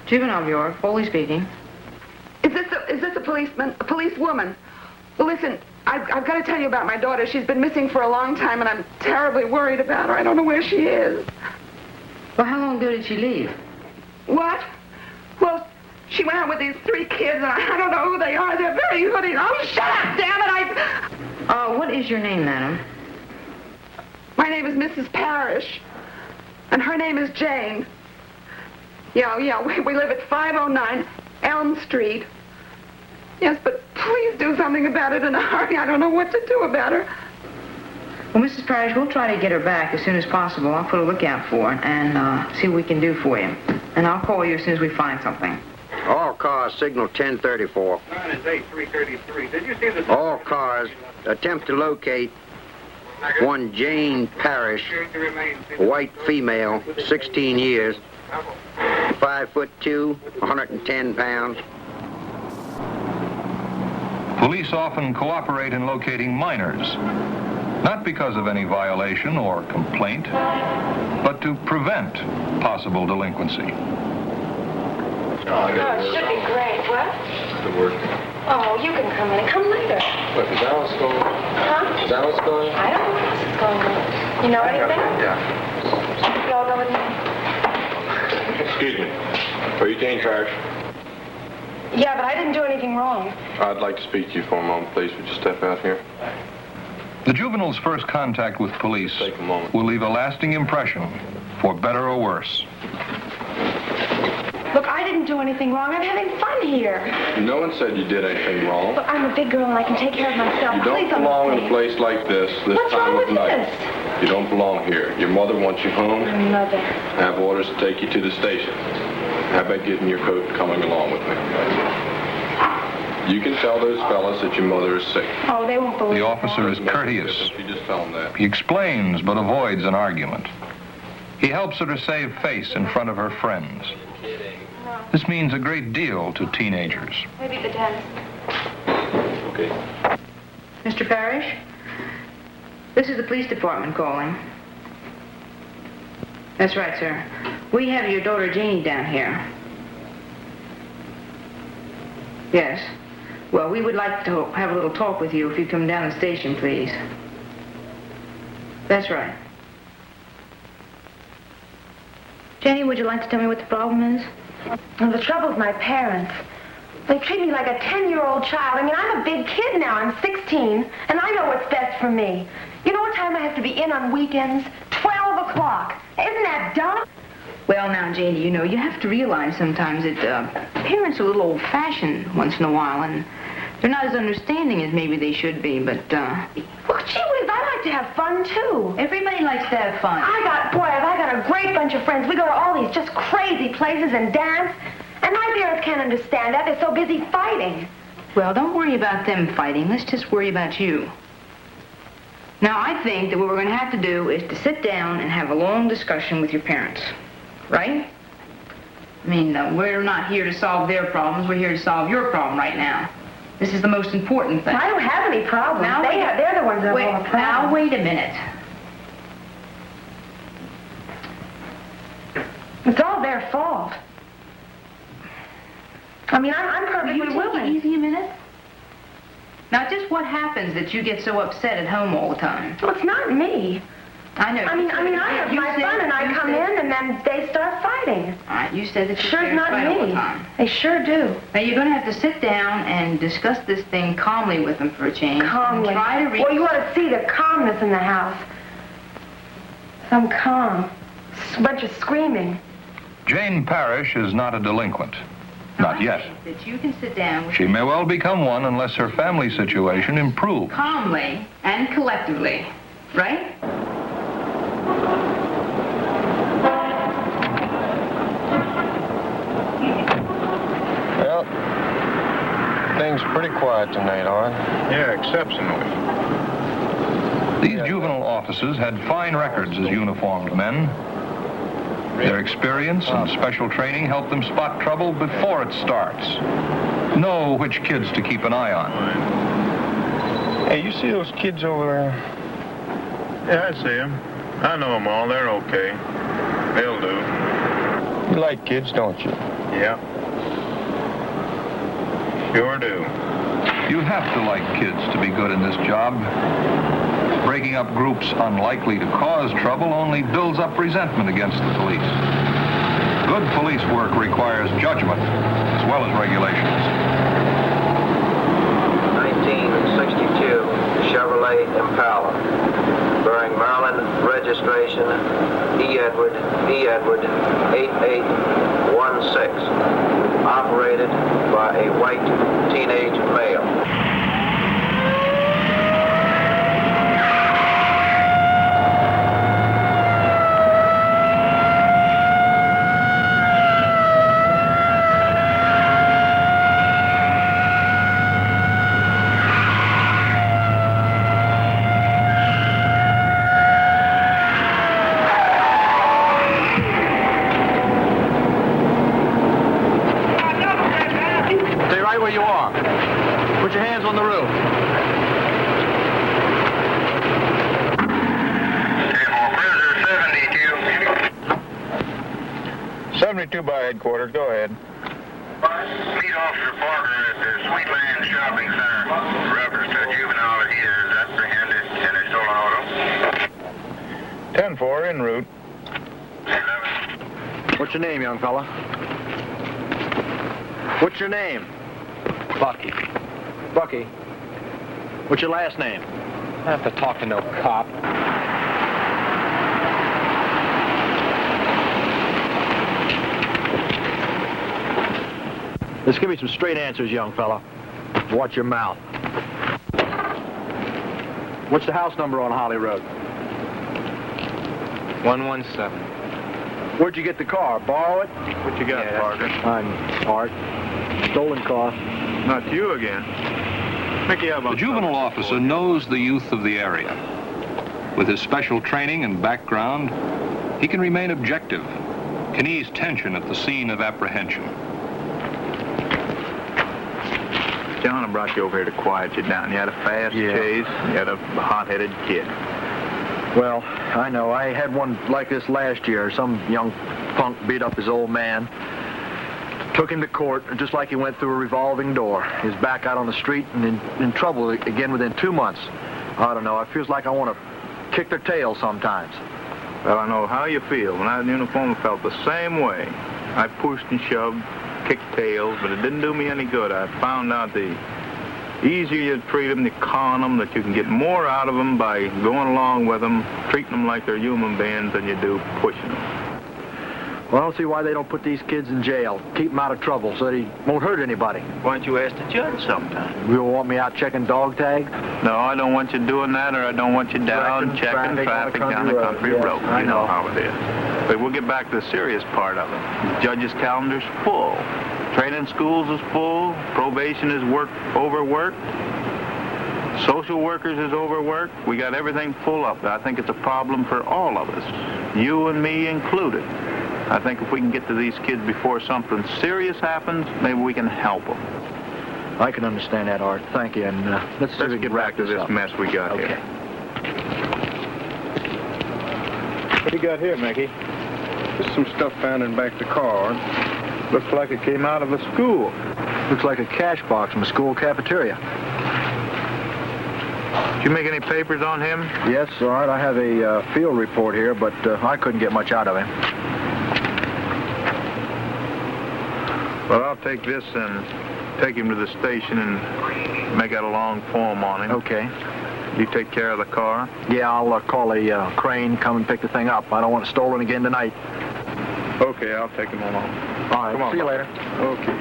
Juvenile Bureau, Foley speaking. Is this a policeman? A policewoman? Well, listen, I've got to tell you about my daughter. She's been missing for a long time, and I'm terribly worried about her. I don't know where she is. Well, how long ago did she leave? What? Well, she went out with these 3 kids, and I don't know who they are. They're very hooded. Oh, shut up, damn it! What is your name, madam? My name is Mrs. Parrish, and her name is Jane. Yeah, we live at 509 Elm Street. Yes, but please do something about it in a hurry. I don't know what to do about her. Well, Mrs. Parrish, we'll try to get her back as soon as possible. I'll put a lookout for her and see what we can do for you. And I'll call you as soon as we find something. All cars, signal 1034. It's 8333. Did you see the... All cars, attempt to locate one Jane Parrish, white female, 16 years, 5'2", 110 pounds. Police often cooperate in locating minors, not because of any violation or complaint, but to prevent possible delinquency. Oh, it should be great. What? The work. Oh, you can come in and come later. What, is Alice going? Huh? Is Alice going? I don't know what else is going on. You know anything? Yeah. You all go with me? Excuse me. Are you Jane Parrish? Yeah, but I didn't do anything wrong. I'd like to speak to you for a moment, please. Would you step out here? The juvenile's first contact with police will leave a lasting impression, for better or worse. Look, I didn't do anything wrong. I'm having fun here. No one said you did anything wrong. Look, I'm a big girl and I can take care of myself. You don't Please belong in a understand. place like this What's time wrong of with night. this? You don't belong here. Your mother wants you home. Mother. I have orders to take you to the station. How about getting your coat and coming along with me? You can tell those fellas that your mother is sick. Oh, they won't believe The officer is courteous. You just tell them that. He explains but avoids an argument. He helps her to save face in front of her friends. This means a great deal to teenagers. Maybe the dentist. Okay. Mr. Parrish, this is the police department calling. That's right, sir. We have your daughter Janie down here. Yes. Well, we would like to have a little talk with you if you'd come down the station, please. That's right. Jenny, would you like to tell me what the problem is? Well, the trouble's my parents. They treat me like a 10-year-old child. I mean, I'm a big kid now. I'm 16, and I know what's best for me. You know what time I have to be in on weekends? 12 o'clock. Isn't that dumb? Well, now, Janie, you know, you have to realize sometimes that parents are a little old-fashioned once in a while, and they're not as understanding as maybe they should be, but, Well, gee whiz, I like to have fun, too. everybody likes to have fun. I got a great bunch of friends. We go to all these just crazy places and dance. And my parents can't understand that. They're so busy fighting. Well, don't worry about them fighting. Let's just worry about you. Now, I think that what we're going to have to do is to sit down and have a long discussion with your parents. Right? I mean, we're not here to solve their problems. We're here to solve your problem right now. This is the most important thing. I don't have any problems. Now, They're the ones that have all the problems. Now, wait a minute. It's all their fault. I mean, I'm perfectly willing. Easy a minute. Now, just what happens that you get so upset at home all the time? Well, it's not me. I know. I mean, I have my fun, and I come in, and then they start fighting. All right, you said that you Sure, it's not fight all the me. time. They sure do. Now, you're going to have to sit down and discuss this thing calmly with them for a change. Calmly. And try to reach... Well, you ought to see the calmness in the house. Some calm. A bunch of screaming. Jane Parrish is not a delinquent. Not yet. That you can sit down with She may well become one unless her family situation improves. calmly and collectively. Right? Well, things pretty quiet tonight, aren't they? Yeah, exceptionally. These juvenile officers had fine records as uniformed men. Their experience and special training help them spot trouble before it starts. Know which kids to keep an eye on. Hey, you see those kids over there? Yeah, I see them. I know them all. They're okay. They'll do. You like kids, don't you? Yeah. Sure do. You have to like kids to be good in this job. Breaking up groups unlikely to cause trouble only builds up resentment against the police. Good police work requires judgment as well as regulations. 1962 Chevrolet Impala, bearing Maryland registration E. Edward 8816, operated by a white teenage male. Stay right where you are. Put your hands on the roof. 72 by headquarters. Go ahead. Meet Officer Parker at the Sweetland Shopping Center. Reference to a juvenile that he is apprehended in a stolen auto. 10-4, en route. What's your name, young fella? What's your name? Bucky. Bucky. What's your last name? I have to talk to no cop. Just give me some straight answers, young fella. Watch your mouth. What's the house number on Holly Road? 117. Where'd you get the car? Borrow it? What you got, Parker? I'm Art. Stolen car. Not you again. Mickey, how about The juvenile officer knows the youth of the area. With his special training and background, he can remain objective, can ease tension at the scene of apprehension. John, I brought you over here to quiet you down. You had a fast chase. You had a hot-headed kid. Well, I know. I had one like this last year. Some young punk beat up his old man. Took him to court, and just like he went through a revolving door. He's back out on the street and in trouble again within 2 months. I don't know. It feels like I want to kick their tail sometimes. Well, I know how you feel. When I was in uniform, I felt the same way. I pushed and shoved, kicked tails, but it didn't do me any good. I found out the easier you treat them, you con them, that you can get more out of them by going along with them, treating them like they're human beings than you do pushing them. Well, I don't see why they don't put these kids in jail. Keep them out of trouble so that he won't hurt anybody. Why don't you ask the judge sometime? You want me out checking dog tag? No, I don't want you doing that, or I don't want you down checking traffic down the country road. Yeah, you know how it is. But we'll get back to the serious part of it. The judge's calendar's full. Training schools is full. Probation is overworked. Social workers is overworked. We got everything full up. I think it's a problem for all of us, you and me included. I think if we can get to these kids before something serious happens, maybe we can help them. I can understand that, Art. Thank you. And let's get back to this mess we got here. What do you got here, Mickey? Just some stuff found in back of the car. Looks like it came out of a school. Looks like a cash box from a school cafeteria. Did you make any papers on him? Yes, Art. I have a field report here, but I couldn't get much out of him. Well, I'll take this and take him to the station and make out a long form on him. Okay. You take care of the car? Yeah, I'll call a crane, come and pick the thing up. I don't want it stolen again tonight. Okay, I'll take him along. All right, Come on, see you later. Okay.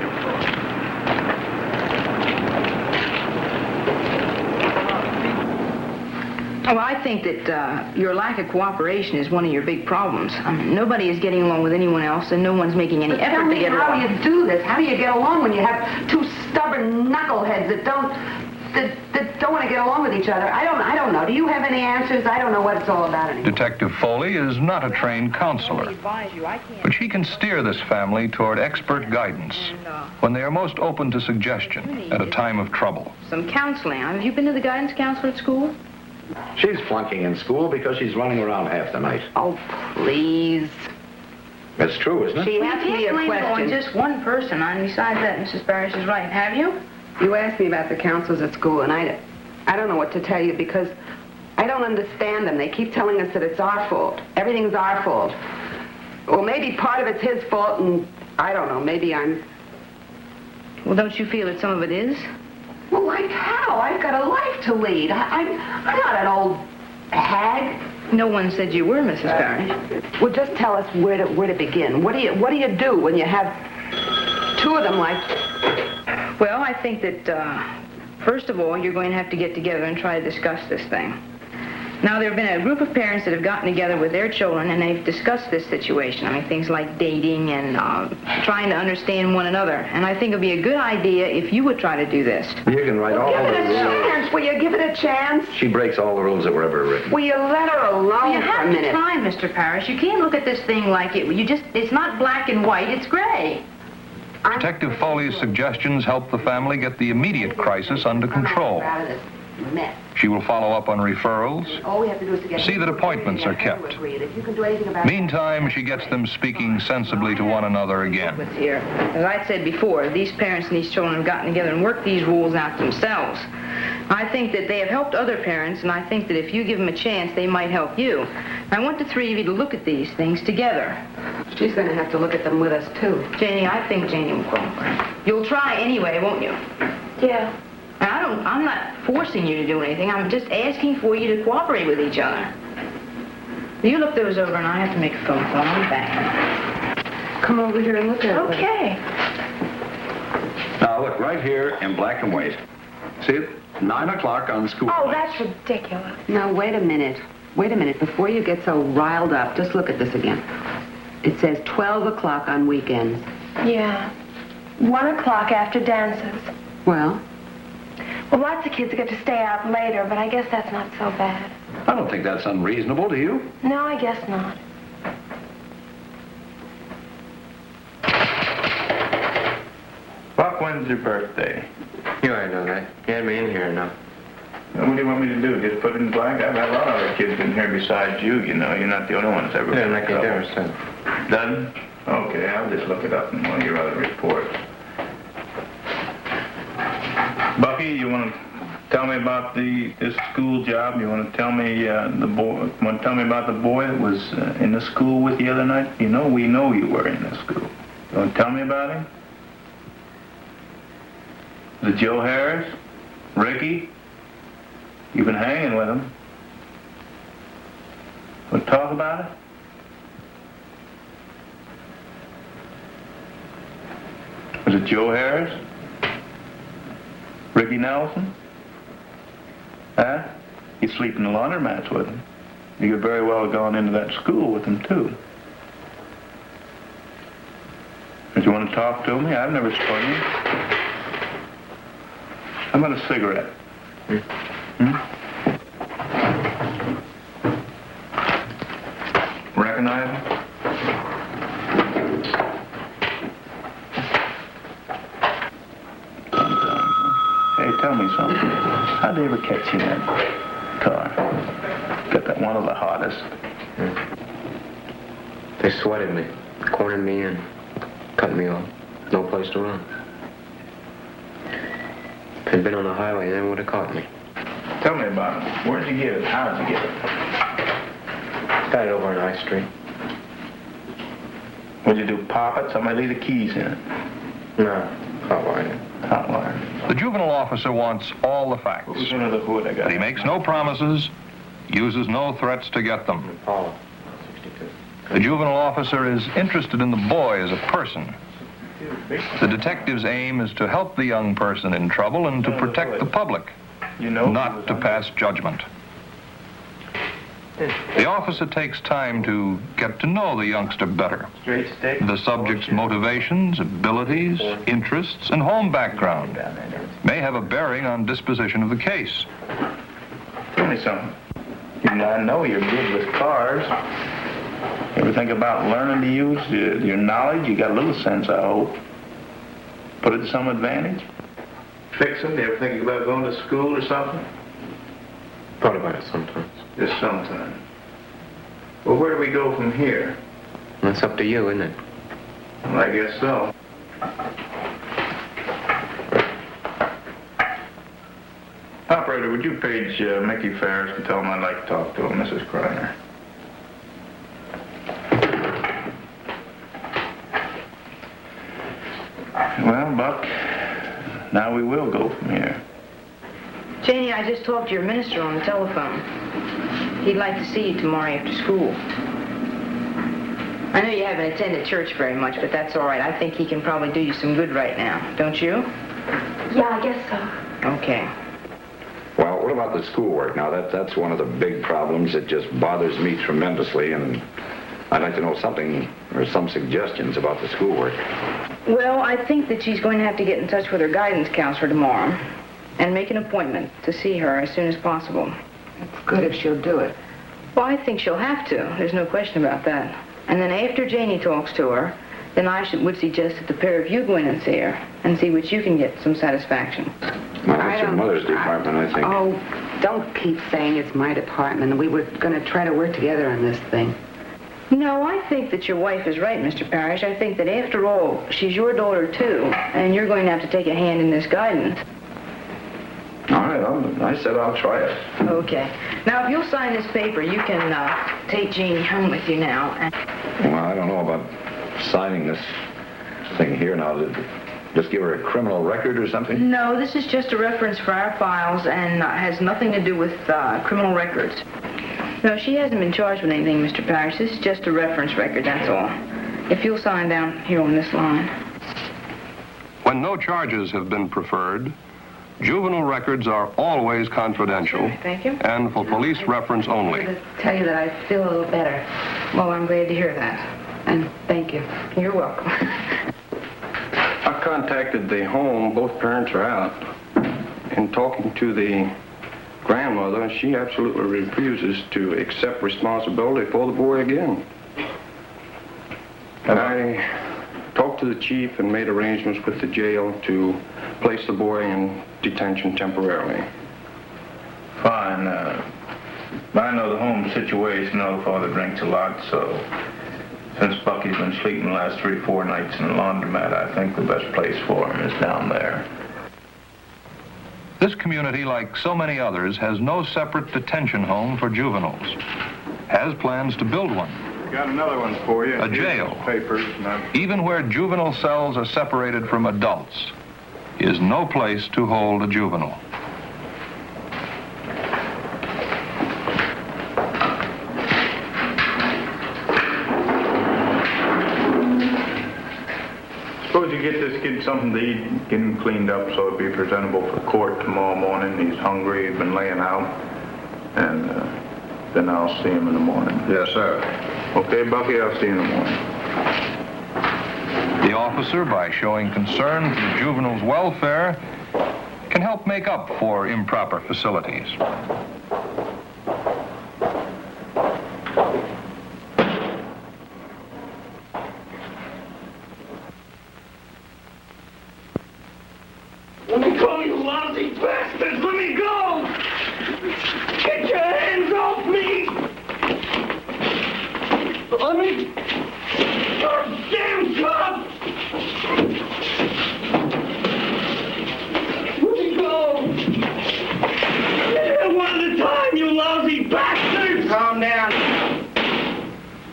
Well, I think that your lack of cooperation is one of your big problems. Nobody is getting along with anyone else, and no one's making any effort to get along. How do you do this? How do you get along when you have two stubborn knuckleheads that don't want to get along with each other? I don't know. Do you have any answers? I don't know what it's all about anymore. Detective Foley is not a trained counselor, but she can steer this family toward expert guidance when they are most open to suggestion at a time of trouble. Some counseling. Have you been to the guidance counselor at school? She's flunking in school because she's running around half the night. Oh, please. That's true, isn't it? She asked me a blame it on question. just one person, and besides that, Mrs. Parrish is right. Have you? You asked me about the counselors at school, and I don't know what to tell you because I don't understand them. They keep telling us that it's our fault. Everything's our fault. Well, maybe part of it's his fault, and I don't know. Maybe I'm... Well, don't you feel that some of it is? Well, like how? I've got a life to lead. I'm not an old hag. No one said you were, Mrs. Parrish. Well, just tell us where to begin. What do you do when you have two of them like... Well, I think that, first of all, you're going to have to get together and try to discuss this thing. Now, there have been a group of parents that have gotten together with their children, and they've discussed this situation. I mean, things like dating and trying to understand one another. And I think it would be a good idea if you would try to do this. You can write all Give the it a rules. chance. Will you give it a chance? She breaks all the rules that were ever written. Will you let her alone Well, you for have a minute? time, Mr. Parrish. You can't look at this thing like it's not black and white, it's gray. Detective Foley's suggestions help the family get the immediate crisis under control. Mess. She will follow up on referrals, All we have to do is to get see that appointments are kept. If you can do anything about Meantime, she gets them speaking sensibly to one another again. Here. As I said before, these parents and these children have gotten together and worked these rules out themselves. I think that they have helped other parents, and I think that if you give them a chance, they might help you. I want the three of you to look at these things together. She's going to have to look at them with us, too. Janie, I think Janie will cooperate. You'll try anyway, won't you? Yeah. I'm not forcing you to do anything. I'm just asking for you to cooperate with each other. You look those over and I have to make a phone call. I'll be back. Come over here and look at it. Okay. Now look, right here in black and white. See it? 9 o'clock on school. Oh, that's ridiculous. Now, wait a minute. Wait a minute. Before you get so riled up, just look at this again. It says 12 o'clock on weekends. Yeah. 1 o'clock after dances. Well? Well, lots of kids get to stay out later, but I guess that's not so bad. I don't think that's unreasonable, do you? No, I guess not. Buck, when's your birthday? You already know that. You had me in here enough. What do you want me to do? Just put it in blank? I've had a lot of other kids in here besides you, you know. You're not the only one that's ever It doesn't been make in any trouble. difference, then. Doesn't? Okay, I'll just look it up in one of your other reports. Bucky, you want to tell me about this school job? You want to tell me Want to tell me about the boy that was in the school with you the other night? You know, we know you were in the school. You want to tell me about him? Is it Joe Harris? Ricky? You've been hanging with him. Want to talk about it? Was it Joe Harris? Ricky Nelson? Huh? You sleep in the laundromats with him. You could very well have gone into that school with him, too. Did you want to talk to me? I've never spoken you. How about a cigarette? Recognize him? Hey, tell me something. How'd they ever catch you in that car? Got that one of the hottest. They sweated me, cornered me in, cut me off. No place to run. If I'd been on the highway, they would have caught me. Tell me about it. Where'd you get it? How'd you get it? Got it over on I Street. What'd you do, pop it? Somebody leave the keys in it. No, hot wired. Hot wire. The juvenile officer wants all the facts. Who's under the hood? I got But he makes no promises, uses no threats to get them. Paula, 62. The juvenile officer is interested in the boy as a person. The detective's aim is to help the young person in trouble and to protect the public, not to pass judgment. The officer takes time to get to know the youngster better. The subject's motivations, abilities, interests, and home background may have a bearing on disposition of the case. Tell me something. I know you're good with cars. You ever think about learning to use your knowledge? You got a little sense, I hope. Put it to some advantage? Fix them? You ever think about going to school or something? Thought about it sometimes. Just sometimes. Well, where do we go from here? That's up to you, isn't it? Well, I guess so. Operator, would you page Mickey Ferris and tell him I'd like to talk to him, Mrs. Kreiner? Well, Buck, now we will go from here. Janie, I just talked to your minister on the telephone. He'd like to see you tomorrow after school. I know you haven't attended church very much, but that's all right. I think he can probably do you some good right now. Don't you? Yeah, I guess so. Okay. Well, what about the schoolwork? Now, that's one of the big problems that just bothers me tremendously, and I'd like to know something or some suggestions about the schoolwork. Well, I think that she's going to have to get in touch with her guidance counselor tomorrow and make an appointment to see her as soon as possible. It's good if she'll do it. Well, I think she'll have to. There's no question about that. And then after Janie talks to her, then I would suggest that the pair of you go in and see her and see which you can get some satisfaction. Well, that's your mother's department, I think. Oh, don't keep saying it's my department. We were going to try to work together on this thing. No, I think that your wife is right, Mr. Parrish. I think that after all, she's your daughter, too, and you're going to have to take a hand in this guidance. All right, I said I'll try it. Okay. Now, if you'll sign this paper, you can take Jeannie home with you now. Well, I don't know about signing this thing here now. Just give her a criminal record or something? No, this is just a reference for our files and has nothing to do with criminal records. No, she hasn't been charged with anything, Mr. Parrish. This is just a reference record, that's all. If you'll sign down here on this line. When no charges have been preferred, juvenile records are always confidential. Thank you. And for police reference only. To tell you that I feel a little better. Well, I'm glad to hear that. And thank you. You're welcome. I contacted the home. Both parents are out. And talking to the grandmother, she absolutely refuses to accept responsibility for the boy again. And I talked to the chief and made arrangements with the jail to place the boy in detention temporarily. Fine. I know the home situation. The father drinks a lot, so since Bucky's been sleeping the last 3 or 4 nights in the laundromat, I think the best place for him is down there. This community, like so many others, has no separate detention home for juveniles. Has plans to build one. Got another one for you. A jail. Papers. Even where juvenile cells are separated from adults, is no place to hold a juvenile. Suppose you get this kid something to eat, get him cleaned up so it'll be presentable for court tomorrow morning. He's hungry, he's been laying out, and then I'll see him in the morning. Yes, sir. Okay, Bucky, I'll see you in the morning. The officer, by showing concern for the juvenile's welfare, can help make up for improper facilities. Let me go, you lousy bastards! Let me go! Get your hands off me! Let me... You're a damn cop! Let me go! Yeah, one at a time, you lousy bastards! Calm down.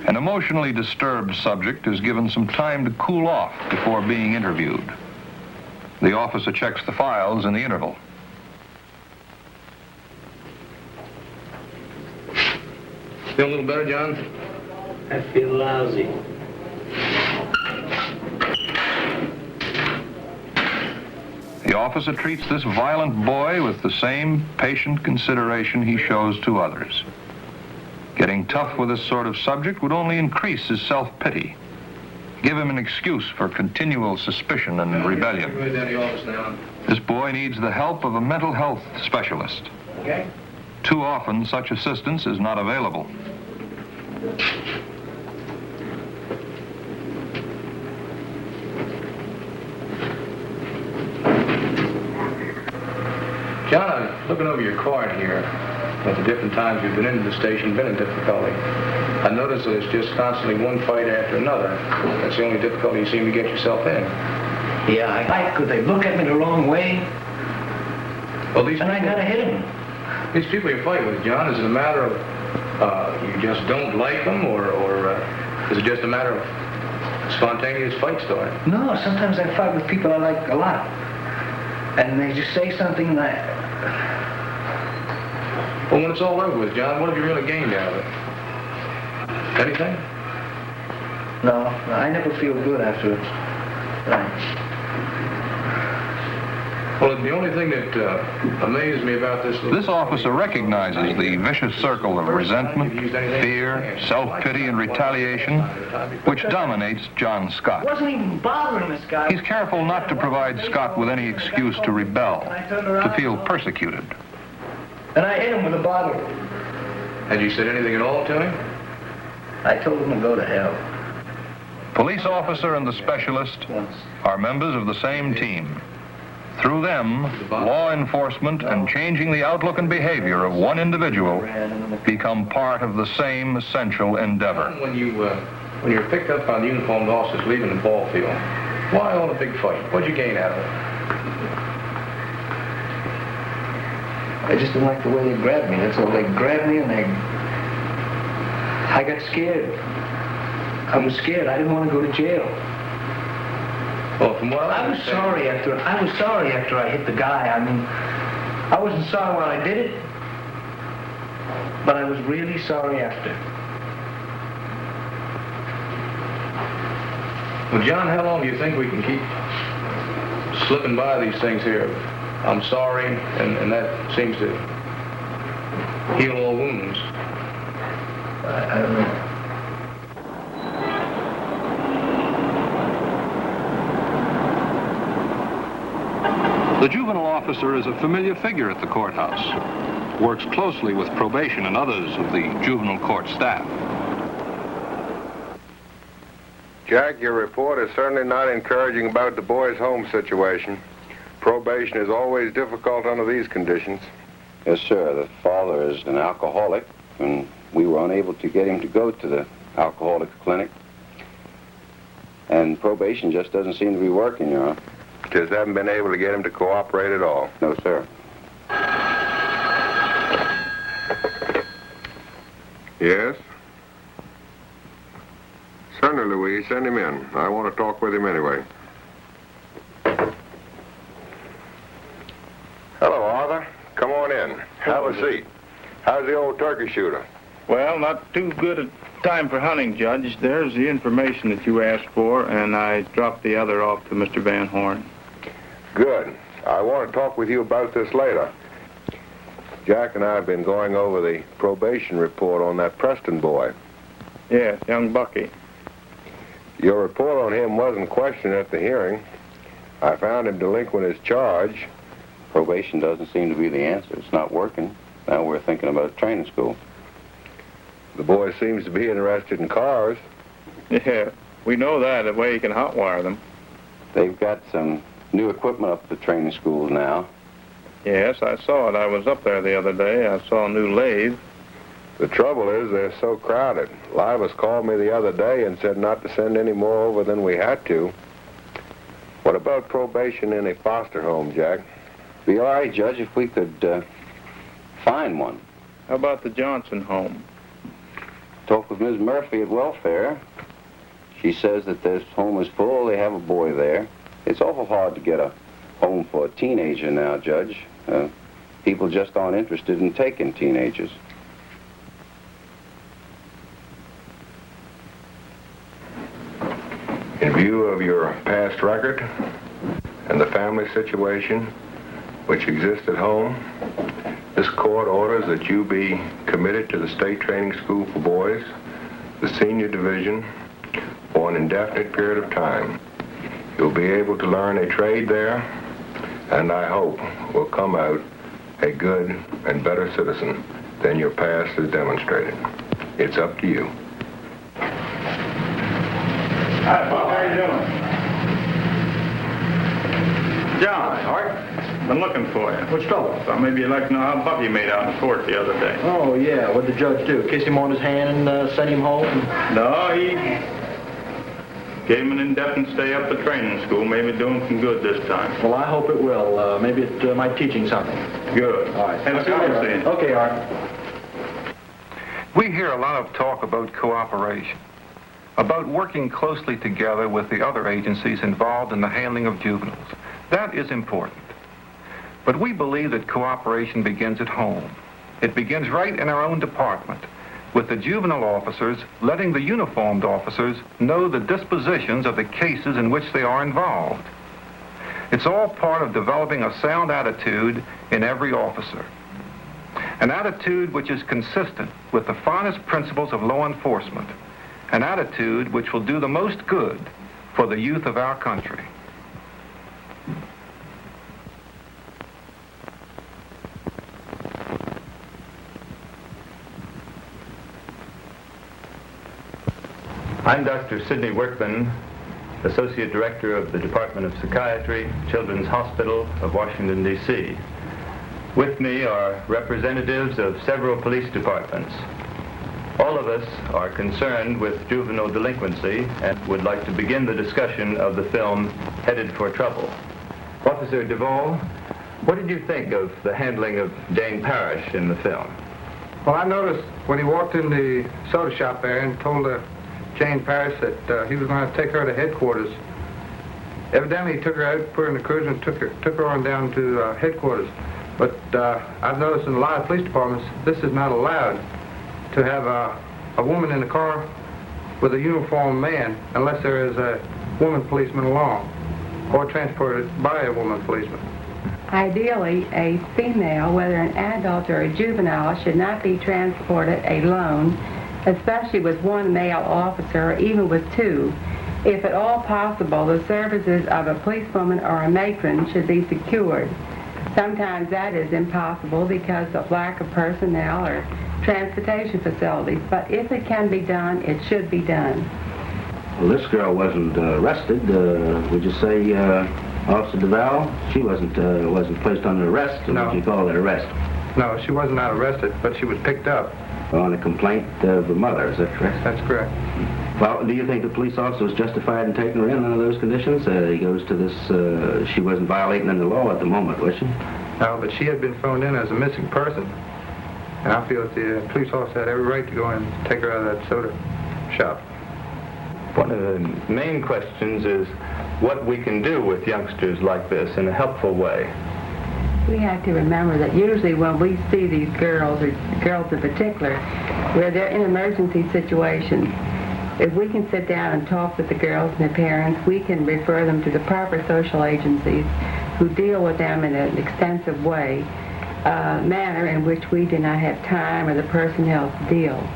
An emotionally disturbed subject is given some time to cool off before being interviewed. The officer checks the files in the interval. Feel a little better, John? I feel lousy. The officer treats this violent boy with the same patient consideration he shows to others. Getting tough with this sort of subject would only increase his self-pity, give him an excuse for continual suspicion and rebellion. Go down to the office now. This boy needs the help of a mental health specialist. Okay? Too often, such assistance is not available. John, I'm looking over your card here. At the different times you've been into the station, been in difficulty. I noticed that it's just constantly one fight after another. That's the only difficulty you seem to get yourself in. Yeah, I fight because they look at me the wrong way. Well, these and I gotta hit them. These people you fight with, John, is it a matter of you just don't like them, or is it just a matter of spontaneous fight start? No, sometimes I fight with people I like a lot. And they just say something that... Well, when it's all over with, John, what have you really gained out of it? Anything? No, I never feel good after it. Well, the only thing that amazed me about This officer recognizes the vicious circle of resentment, fear, self-pity, and retaliation which dominates John Scott. Wasn't even bothering this guy. He's careful not to provide Scott with any excuse to rebel, to feel persecuted. And I hit him with a bottle. Had you said anything at all to him? I told him to go to hell. Police officer and the specialist are members of the same team. Through them, law enforcement and changing the outlook and behavior of one individual become part of the same essential endeavor. When you're picked up by the uniformed officers leaving the ball field, why all the big fight? What'd you gain out of it? I just didn't like the way they grabbed me. That's all. They grabbed me and I got scared. I was scared. I didn't want to go to jail. Well, from what I was sorry after I hit the guy. I mean, I wasn't sorry when I did it, but I was really sorry after. Well, John, how long do you think we can keep slipping by these things here? I'm sorry, and that seems to heal all wounds. I don't know. The juvenile officer is a familiar figure at the courthouse. Works closely with probation and others of the juvenile court staff. Jack, your report is certainly not encouraging about the boy's home situation. Probation is always difficult under these conditions. Yes, sir. The father is an alcoholic, and we were unable to get him to go to the alcoholics clinic. And probation just doesn't seem to be working, Your Honor. Just haven't been able to get him to cooperate at all. No, sir. Yes? Certainly, Louise. Send him in. I want to talk with him anyway. Hello, Arthur. Come on in. Have a seat. How's the old turkey shooter? Well, not too good a time for hunting, Judge. There's the information that you asked for, and I dropped the other off to Mr. Van Horn. Good. I want to talk with you about this later. Jack and I have been going over the probation report on that Preston boy. Yes, young Bucky. Your report on him wasn't questioned at the hearing. I found him delinquent as charged. Probation doesn't seem to be the answer. It's not working. Now we're thinking about training school. The boy seems to be interested in cars. Yeah, we know that, the way you can hotwire them. They've got some new equipment up at the training school now. Yes, I saw it. I was up there the other day. I saw a new lathe. The trouble is they're so crowded. Livas called me the other day and said not to send any more over than we had to. What about probation in a foster home, Jack? Be all right, Judge, if we could find one. How about the Johnson home? Talked with Ms. Murphy at welfare. She says that this home is full. They have a boy there. It's awful hard to get a home for a teenager now, Judge. People just aren't interested in taking teenagers. In view of your past record and the family situation which exists at home, this court orders that you be committed to the State Training School for Boys, the Senior Division, for an indefinite period of time. You'll be able to learn a trade there, and I hope will come out a good and better citizen than your past has demonstrated. It's up to you. Hi, Bob. How you doing? John, Art. Been looking for you. What's trouble? Thought maybe you'd like to know how Bucky made out in court the other day. Oh, yeah. What'd the judge do? Kiss him on his hand and send him home? No, he gave him an indefinite stay up at training school. Maybe doing some good this time. Well, I hope it will. Maybe it might teach him something. Good. All right. Have a good one, Okay, Art. We hear a lot of talk about cooperation, about working closely together with the other agencies involved in the handling of juveniles. That is important. But we believe that cooperation begins at home. It begins right in our own department, with the juvenile officers letting the uniformed officers know the dispositions of the cases in which they are involved. It's all part of developing a sound attitude in every officer. An attitude which is consistent with the finest principles of law enforcement. An attitude which will do the most good for the youth of our country. I'm Dr. Sidney Workman, Associate Director of the Department of Psychiatry, Children's Hospital of Washington, D.C. With me are representatives of several police departments. All of us are concerned with juvenile delinquency and would like to begin the discussion of the film Headed for Trouble. Officer Duvall, what did you think of the handling of Jane Parrish in the film? Well, I noticed when he walked in the soda shop there and told Jane Parrish that he was going to take her to headquarters, Evidently, he took her out, put her in the cruiser, and took her on down to headquarters. But I've noticed in a lot of police departments, this is not allowed to have a woman in the car with a uniformed man unless there is a woman policeman along or transported by a woman policeman. Ideally, a female, whether an adult or a juvenile, should not be transported alone, especially with one male officer or even with two. If at all possible, the services of a policewoman or a matron should be secured. Sometimes that is impossible because of lack of personnel or transportation facilities, but if it can be done, it should be done. Well, this girl wasn't arrested. Would you say, Officer DeVal? She wasn't placed under arrest. No. Would you call that arrest? No, she was not arrested, but she was picked up. On a complaint of the mother, is that correct? That's correct. Well, do you think the police officer was justified in taking her in under those conditions? He goes to this, she wasn't violating any law at the moment, was she? No, but she had been phoned in as a missing person. And I feel that the police officer had every right to go in and take her out of that soda shop. One of the main questions is what we can do with youngsters like this in a helpful way. We have to remember that usually when we see these girls, or girls in particular, where they're in emergency situations, if we can sit down and talk with the girls and their parents, we can refer them to the proper social agencies who deal with them in an extensive way, manner in which we do not have time or the personnel to deal.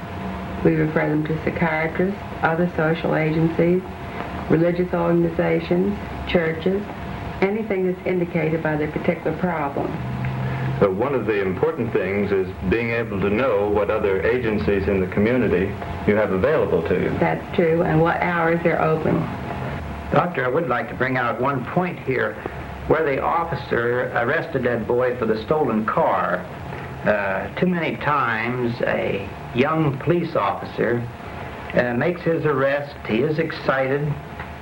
We refer them to psychiatrists, other social agencies, religious organizations, churches, anything that's indicated by their particular problem. But one of the important things is being able to know what other agencies in the community you have available to you. That's true, and what hours they're open. Doctor, I would like to bring out one point here where the officer arrested that boy for the stolen car. Too many times a young police officer makes his arrest, he is excited,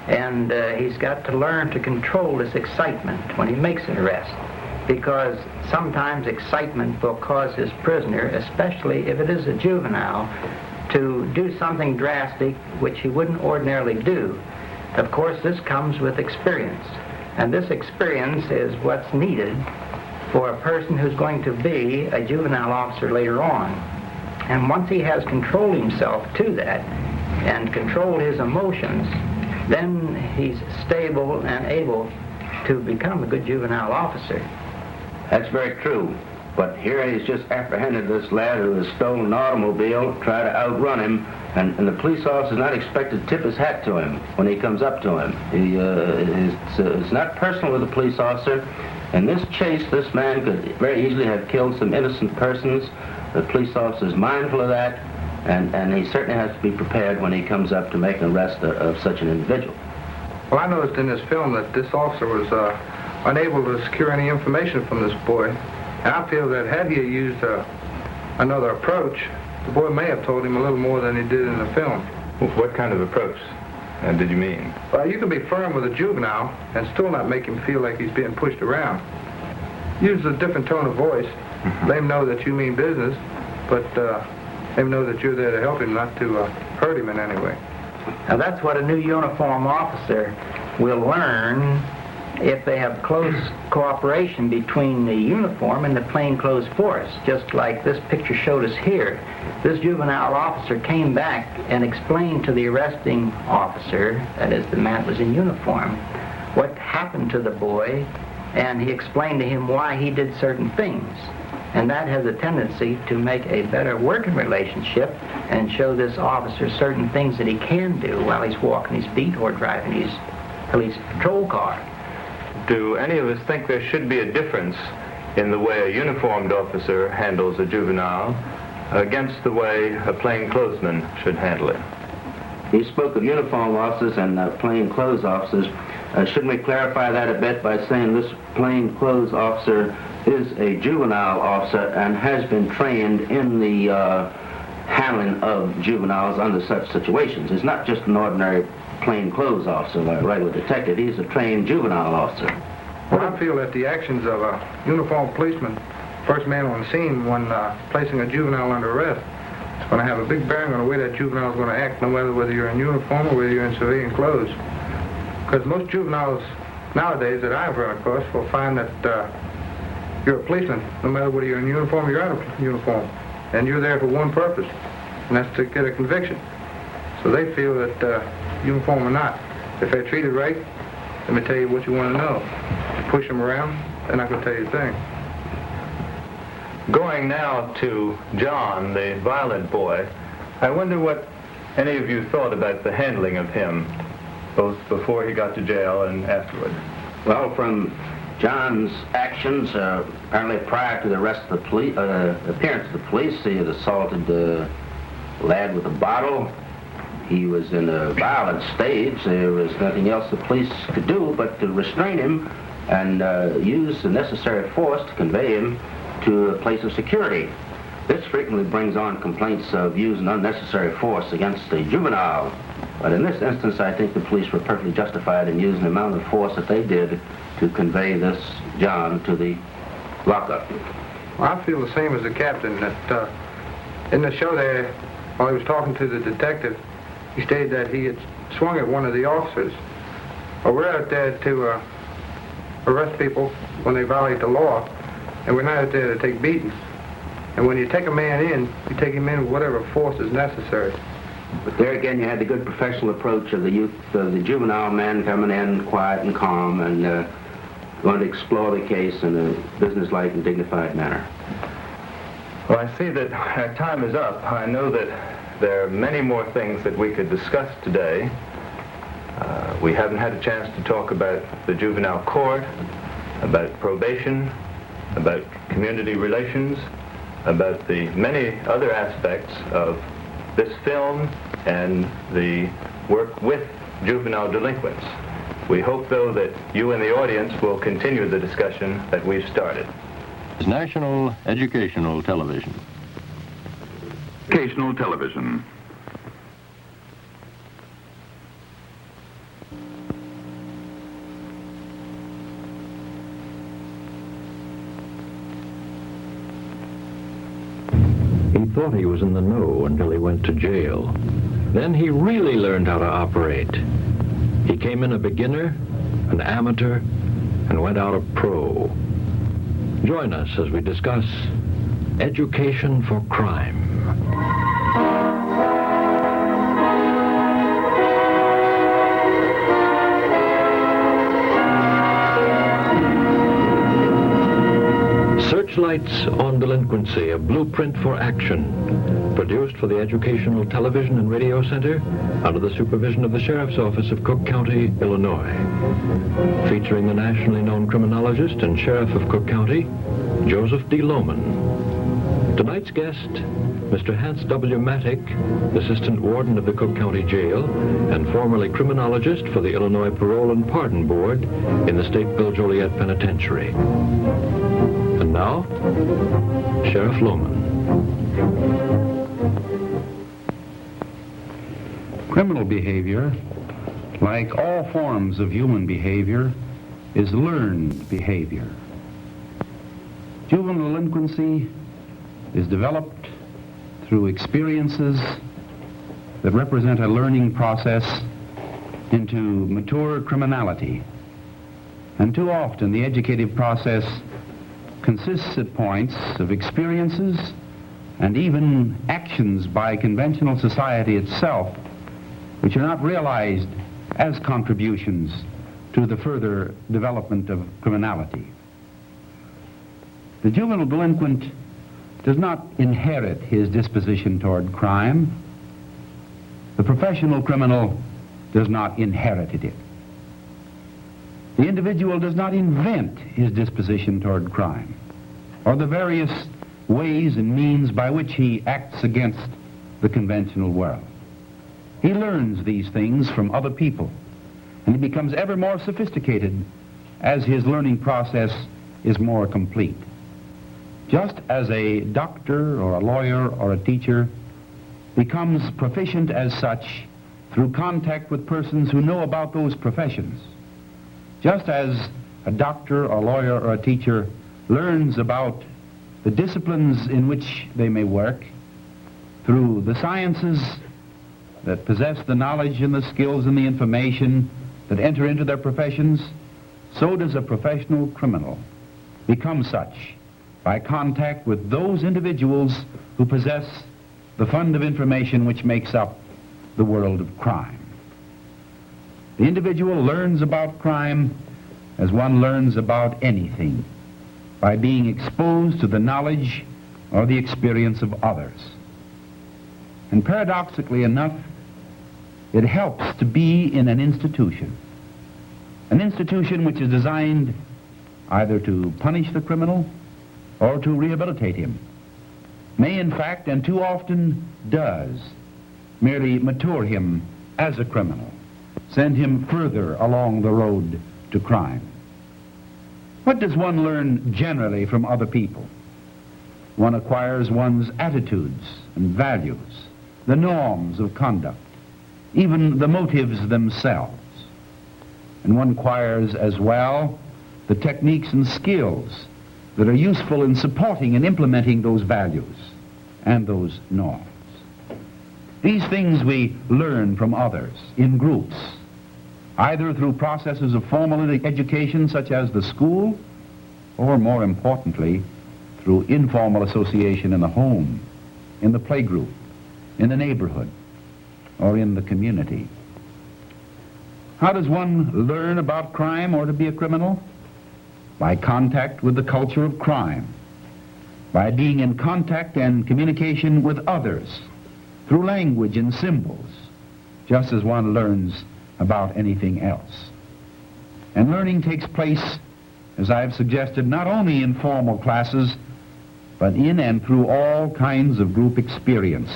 and he's got to learn to control his excitement when he makes an arrest, because sometimes excitement will cause his prisoner, especially if it is a juvenile, to do something drastic which he wouldn't ordinarily do. Of course, this comes with experience, and this experience is what's needed for a person who's going to be a juvenile officer later on. And once he has controlled himself to that and controlled his emotions, then he's stable and able to become a good juvenile officer. That's very true. But here he's just apprehended this lad who has stolen an automobile, tried to outrun him, and the police officer is not expected to tip his hat to him when he comes up to him. It's not personal with the police officer. In this chase, this man could very easily have killed some innocent persons. The police officer is mindful of that, and he certainly has to be prepared when he comes up to make an arrest of such an individual. Well, I noticed in this film that this officer was unable to secure any information from this boy. And I feel that had he used another approach, the boy may have told him a little more than he did in the film. What kind of approach did you mean? Well, you can be firm with a juvenile and still not make him feel like he's being pushed around. Use a different tone of voice. Let him know that you mean business, but let him know that you're there to help him, not to hurt him in any way. Now that's what a new uniform officer will learn if they have close cooperation between the uniform and the plainclothes force, just like this picture showed us here. This juvenile officer came back and explained to the arresting officer, that is, the man was in uniform, what happened to the boy, and he explained to him why he did certain things. And that has a tendency to make a better working relationship and show this officer certain things that he can do while he's walking his beat or driving his police patrol car. Do any of us think there should be a difference in the way a uniformed officer handles a juvenile against the way a plainclothesman should handle it? He spoke of uniformed officers and plainclothes officers. Shouldn't we clarify that a bit by saying this plainclothes officer is a juvenile officer and has been trained in the handling of juveniles under such situations? He's not just an ordinary plainclothes officer like a regular detective. He's a trained juvenile officer. Well, I feel that the actions of a uniformed policeman, first man on the scene when placing a juvenile under arrest, is going to have a big bearing on the way that juvenile is going to act, no matter whether you're in uniform or whether you're in civilian clothes. Because most juveniles nowadays that I've run across will find that you're a policeman, no matter whether you're in uniform or you're out of uniform. And you're there for one purpose, and that's to get a conviction. So they feel that, uniform or not, if they're treated right, let me tell you what you want to know. You push them around, they're not going to tell you a thing. Going now to John, the violent boy, I wonder what any of you thought about the handling of him, both before he got to jail and afterward. Well, from John's actions, apparently prior to the arrest of the police, appearance of the police, he had assaulted the lad with a bottle. He was in a violent stage. There was nothing else the police could do but to restrain him and use the necessary force to convey him to a place of security. This frequently brings on complaints of using unnecessary force against a juvenile. But in this instance, I think the police were perfectly justified in using the amount of force that they did to convey this John to the lockup. Well, I feel the same as the captain, that in the show there, while he was talking to the detective, he stated that he had swung at one of the officers. Well, we're out there to arrest people when they violate the law, and we're not out there to take beatings. And when you take a man in, you take him in with whatever force is necessary. But there again, you had the good professional approach of the juvenile man coming in quiet and calm and going to explore the case in a businesslike and dignified manner. Well, I see that our time is up. I know that there are many more things that we could discuss today. We haven't had a chance to talk about the juvenile court, about probation, about community relations, about the many other aspects of this film and the work with juvenile delinquents. We hope, though, that you in the audience will continue the discussion that we've started. National Educational Television. Educational Television. He thought he was in the know until he went to jail. Then he really learned how to operate. He came in a beginner, an amateur, and went out a pro. Join us as we discuss Education for Crime. Searchlights on Delinquency, a blueprint for action. Produced for the Educational Television and Radio Center under the supervision of the Sheriff's Office of Cook County, Illinois. Featuring the nationally known criminologist and Sheriff of Cook County, Joseph D. Lohman. Tonight's guest, Mr. Hans W. Mattick, Assistant Warden of the Cook County Jail and formerly criminologist for the Illinois Parole and Pardon Board in the Stateville Joliet Penitentiary. And now, Sheriff Lohman. Criminal behavior, like all forms of human behavior, is learned behavior. Juvenile delinquency is developed through experiences that represent a learning process into mature criminality. And too often the educative process consists at points of experiences and even actions by conventional society itself which are not realized as contributions to the further development of criminality. The juvenile delinquent does not inherit his disposition toward crime. The professional criminal does not inherit it. The individual does not invent his disposition toward crime or the various ways and means by which he acts against the conventional world. He learns these things from other people, and he becomes ever more sophisticated as his learning process is more complete. Just as a doctor or a lawyer or a teacher becomes proficient as such through contact with persons who know about those professions, just as a doctor or lawyer or a teacher learns about the disciplines in which they may work through the sciences that possess the knowledge and the skills and the information that enter into their professions, so does a professional criminal become such by contact with those individuals who possess the fund of information which makes up the world of crime. The individual learns about crime as one learns about anything, by being exposed to the knowledge or the experience of others. And paradoxically enough, it helps to be in an institution which is designed either to punish the criminal or to rehabilitate him, may in fact, and too often does, merely mature him as a criminal, send him further along the road to crime. What does one learn generally from other people? One acquires one's attitudes and values, the norms of conduct, even the motives themselves. And one acquires as well the techniques and skills that are useful in supporting and implementing those values and those norms. These things we learn from others in groups, either through processes of formal education such as the school, or more importantly, through informal association in the home, in the playgroup, in the neighborhood, or in the community. How does one learn about crime or to be a criminal? By contact with the culture of crime, by being in contact and communication with others through language and symbols, just as one learns about anything else. And learning takes place, as I've suggested, not only in formal classes, but in and through all kinds of group experience.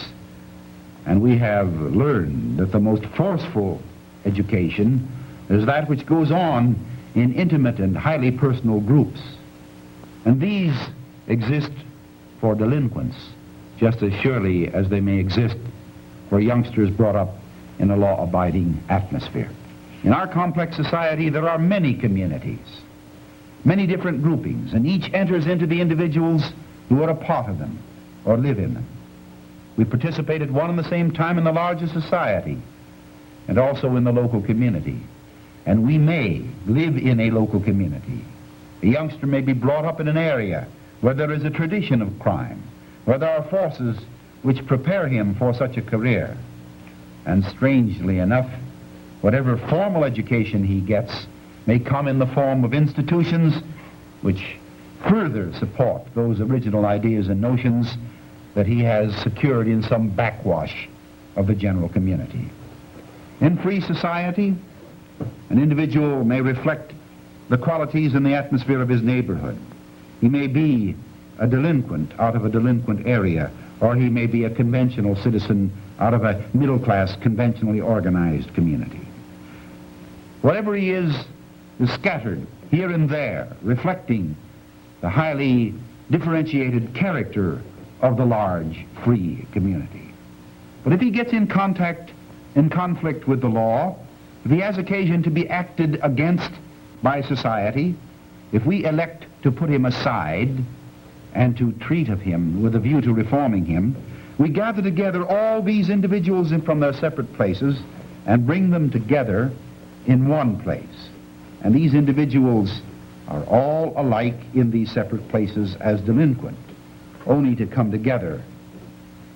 And we have learned that the most forceful education is that which goes on in intimate and highly personal groups. And these exist for delinquents just as surely as they may exist for youngsters brought up in a law-abiding atmosphere. In our complex society, there are many communities, many different groupings, and each enters into the individuals who are a part of them or live in them. We participate at one and the same time in the larger society and also in the local community. And we may live in a local community. A youngster may be brought up in an area where there is a tradition of crime, where there are forces which prepare him for such a career. And strangely enough, whatever formal education he gets may come in the form of institutions which further support those original ideas and notions that he has secured in some backwash of the general community. In free society, an individual may reflect the qualities and the atmosphere of his neighborhood. He may be a delinquent out of a delinquent area, or he may be a conventional citizen out of a middle-class, conventionally organized community. Whatever he is scattered here and there, reflecting the highly differentiated character of the large, free community. But if he gets in contact, in conflict with the law, if he has occasion to be acted against by society, if we elect to put him aside and to treat of him with a view to reforming him, we gather together all these individuals from their separate places and bring them together in one place. And these individuals are all alike in these separate places as delinquent, only to come together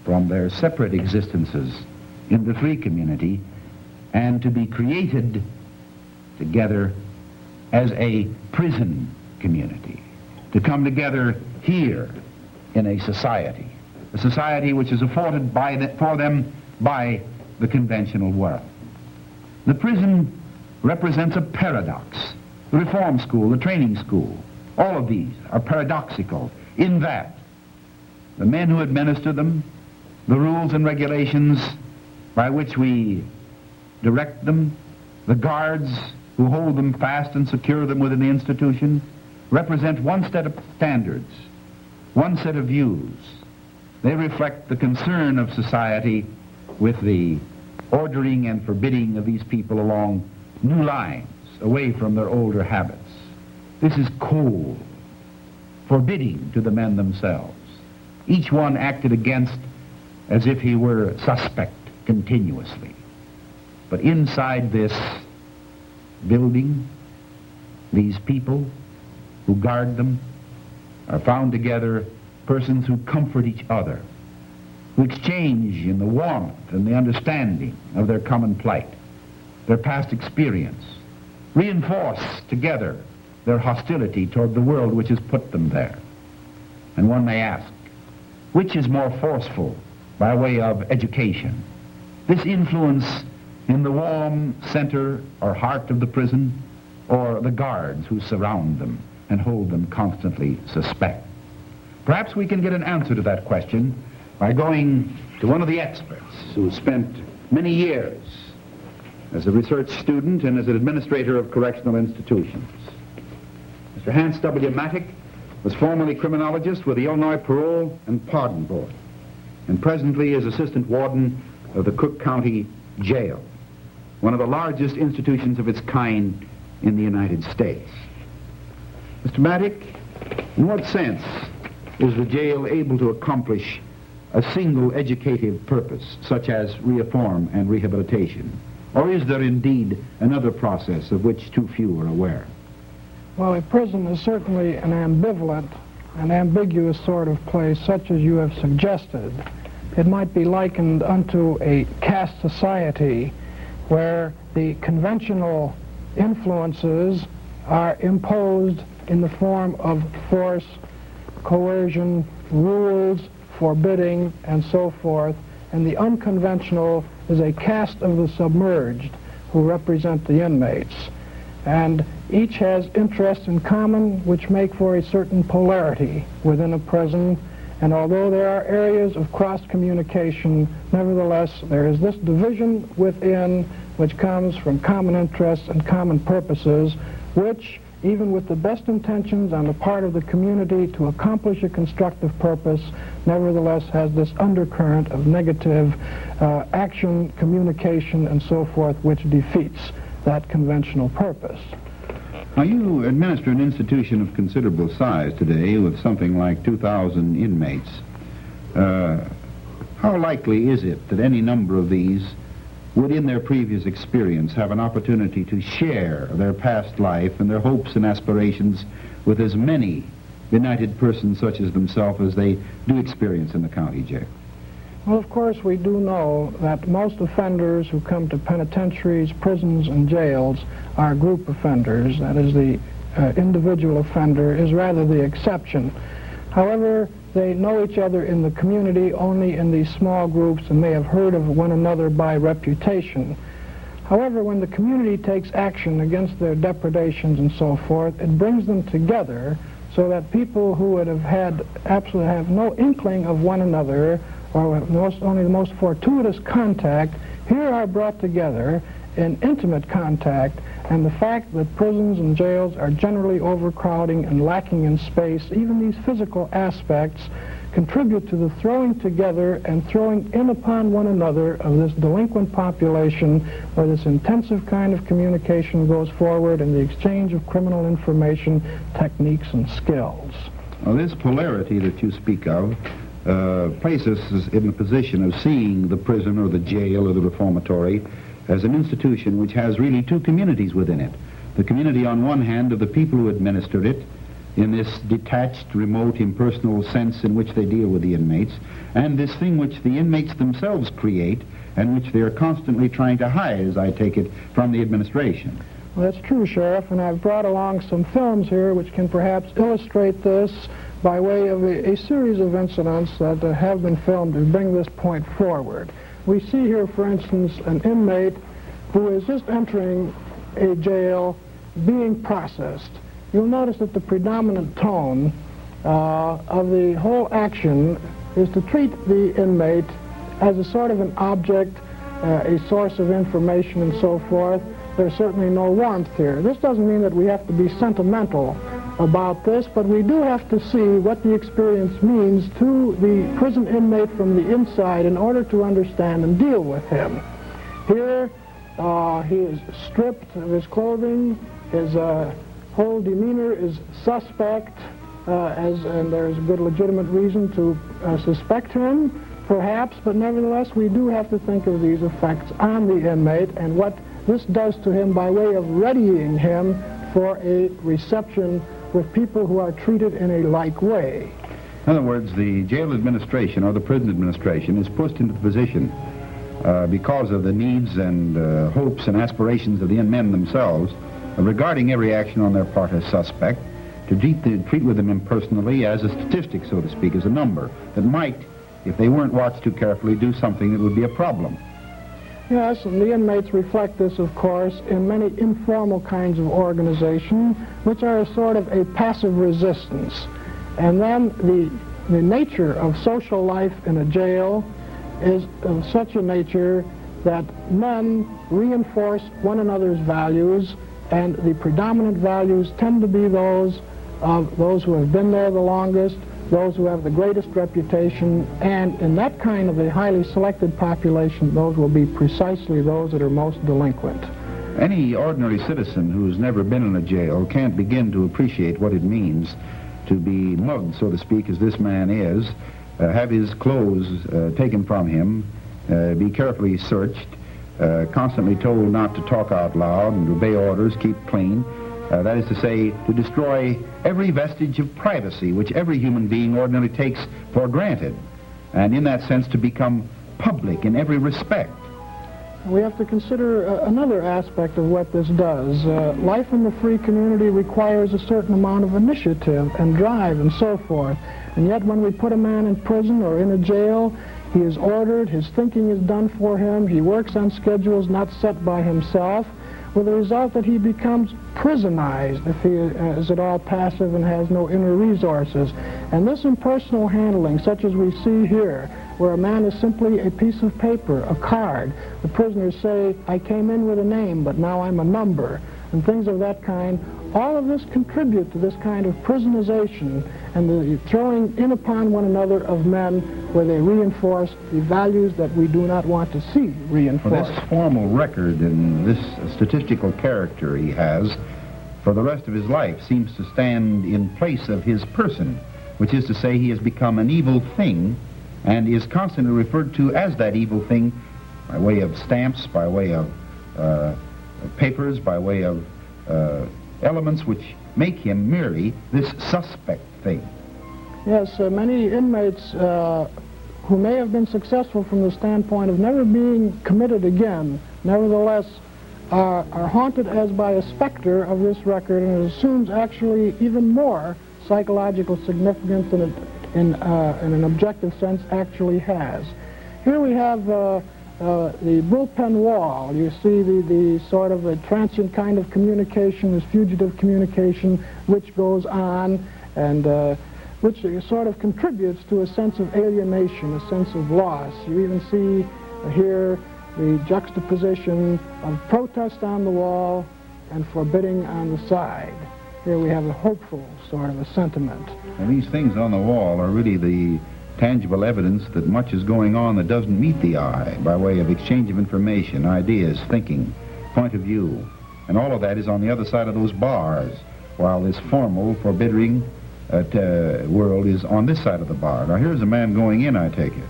from their separate existences in the free community and to be created together as a prison community, to come together here in a society which is afforded for them by the conventional world. The prison represents a paradox. The reform school, the training school, all of these are paradoxical in that the men who administer them, the rules and regulations by which we direct them, the guards who hold them fast and secure them within the institution, represent one set of standards, one set of views. They reflect the concern of society with the ordering and forbidding of these people along new lines, away from their older habits. This is cold, forbidding to the men themselves. Each one acted against as if he were suspect continuously. But inside this building, These people who guard them are found together persons who comfort each other, who exchange in the warmth and the understanding of their common plight, their past experience, reinforce together their hostility toward the world which has put them there. And one may ask, which is more forceful by way of education? This influence in the warm center or heart of the prison, or the guards who surround them and hold them constantly suspect? Perhaps we can get an answer to that question by going to one of the experts who spent many years as a research student and as an administrator of correctional institutions. Mr. Hans W. Mattick was formerly criminologist with the Illinois Parole and Pardon Board, and presently is assistant warden of the Cook County Jail, one of the largest institutions of its kind in the United States. Mr. Mattick, in what sense is the jail able to accomplish a single educative purpose, such as reform and rehabilitation? Or is there indeed another process of which too few are aware? Well, a prison is certainly an ambivalent, an ambiguous sort of place, such as you have suggested. It might be likened unto a caste society where the conventional influences are imposed in the form of force, coercion, rules, forbidding, and so forth, and the unconventional is a caste of the submerged who represent the inmates. And each has interests in common which make for a certain polarity within a prison, and although there are areas of cross-communication, nevertheless there is this division within which comes from common interests and common purposes, which, even with the best intentions on the part of the community to accomplish a constructive purpose, nevertheless has this undercurrent of negative action, communication, and so forth, which defeats that conventional purpose. Now, you administer an institution of considerable size today with something like 2,000 inmates. How likely is it that any number of these would, in their previous experience, have an opportunity to share their past life and their hopes and aspirations with as many benighted persons such as themselves as they do experience in the county jail? Well, of course, we do know that most offenders who come to penitentiaries, prisons, and jails are group offenders. That is, the individual offender is rather the exception. However, they know each other in the community only in these small groups and may have heard of one another by reputation. However, when the community takes action against their depredations and so forth, it brings them together so that people who would have had absolutely have no inkling of one another or only the most fortuitous contact, here are brought together in intimate contact, and the fact that prisons and jails are generally overcrowding and lacking in space, even these physical aspects, contribute to the throwing together and throwing in upon one another of this delinquent population, where this intensive kind of communication goes forward and the exchange of criminal information, techniques, and skills. Now, this polarity that you speak of places us in the position of seeing the prison or the jail or the reformatory as an institution which has really two communities within it. The community on one hand of the people who administer it in this detached, remote, impersonal sense in which they deal with the inmates, and this thing which the inmates themselves create and which they are constantly trying to hide, as I take it, from the administration. Well, that's true, Sheriff, and I've brought along some films here which can perhaps illustrate this by way of a series of incidents that have been filmed to bring this point forward. We see here, for instance, an inmate who is just entering a jail being processed. You'll notice that the predominant tone of the whole action is to treat the inmate as a sort of an object, a source of information, and so forth. There's certainly no warmth here. This doesn't mean that we have to be sentimental about this, but we do have to see what the experience means to the prison inmate from the inside in order to understand and deal with him. Here, he is stripped of his clothing, his whole demeanor is suspect, and there's a good legitimate reason to suspect him, perhaps, but nevertheless we do have to think of these effects on the inmate and what this does to him by way of readying him for a reception with people who are treated in a like way. In other words, the jail administration or the prison administration is pushed into the position because of the needs and hopes and aspirations of the men themselves, regarding every action on their part as suspect, to treat with them impersonally as a statistic, so to speak, as a number that might, if they weren't watched too carefully, do something that would be a problem. Yes, and the inmates reflect this, of course, in many informal kinds of organization, which are a sort of a passive resistance. And then the nature of social life in a jail is of such a nature that men reinforce one another's values, and the predominant values tend to be those of those who have been there the longest, those who have the greatest reputation, and in that kind of a highly selected population, those will be precisely those that are most delinquent. Any ordinary citizen who's never been in a jail can't begin to appreciate what it means to be mugged, so to speak, as this man is, have his clothes taken from him, be carefully searched, constantly told not to talk out loud and obey orders, keep clean. That is to say, to destroy every vestige of privacy which every human being ordinarily takes for granted, and in that sense to become public in every respect. We have to consider another aspect of what this does. Life in the free community requires a certain amount of initiative and drive and so forth. And yet when we put a man in prison or in a jail, he is ordered, his thinking is done for him, he works on schedules not set by himself, with the result that he becomes prisonized if he is at all passive and has no inner resources. And this impersonal handling, such as we see here, where a man is simply a piece of paper, a card. The prisoners say, I came in with a name, but now I'm a number, and things of that kind. All of this contribute to this kind of prisonization and the throwing in upon one another of men where they reinforce the values that we do not want to see reinforced. Well, this formal record and this statistical character he has for the rest of his life seems to stand in place of his person, which is to say he has become an evil thing and is constantly referred to as that evil thing by way of stamps, by way of papers, by way of elements which make him merely this suspect thing. Yes, many inmates who may have been successful from the standpoint of never being committed again, nevertheless are haunted as by a specter of this record, and it assumes actually even more psychological significance than it in an objective sense actually has. Here we have the bullpen wall. You see the sort of a transient kind of communication, this fugitive communication, which goes on and which sort of contributes to a sense of alienation, a sense of loss. You even see here the juxtaposition of protest on the wall and forbidding on the side. Here we have a hopeful sort of a sentiment. And these things on the wall are really the tangible evidence that much is going on that doesn't meet the eye by way of exchange of information, ideas, thinking, point of view. And all of that is on the other side of those bars, while this formal, forbidding world is on this side of the bar. Now here's a man going in, I take it.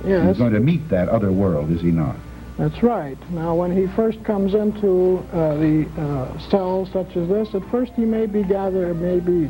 Yes. He's going to meet that other world, is he not? That's right. Now, when he first comes into the cell such as this, at first he may be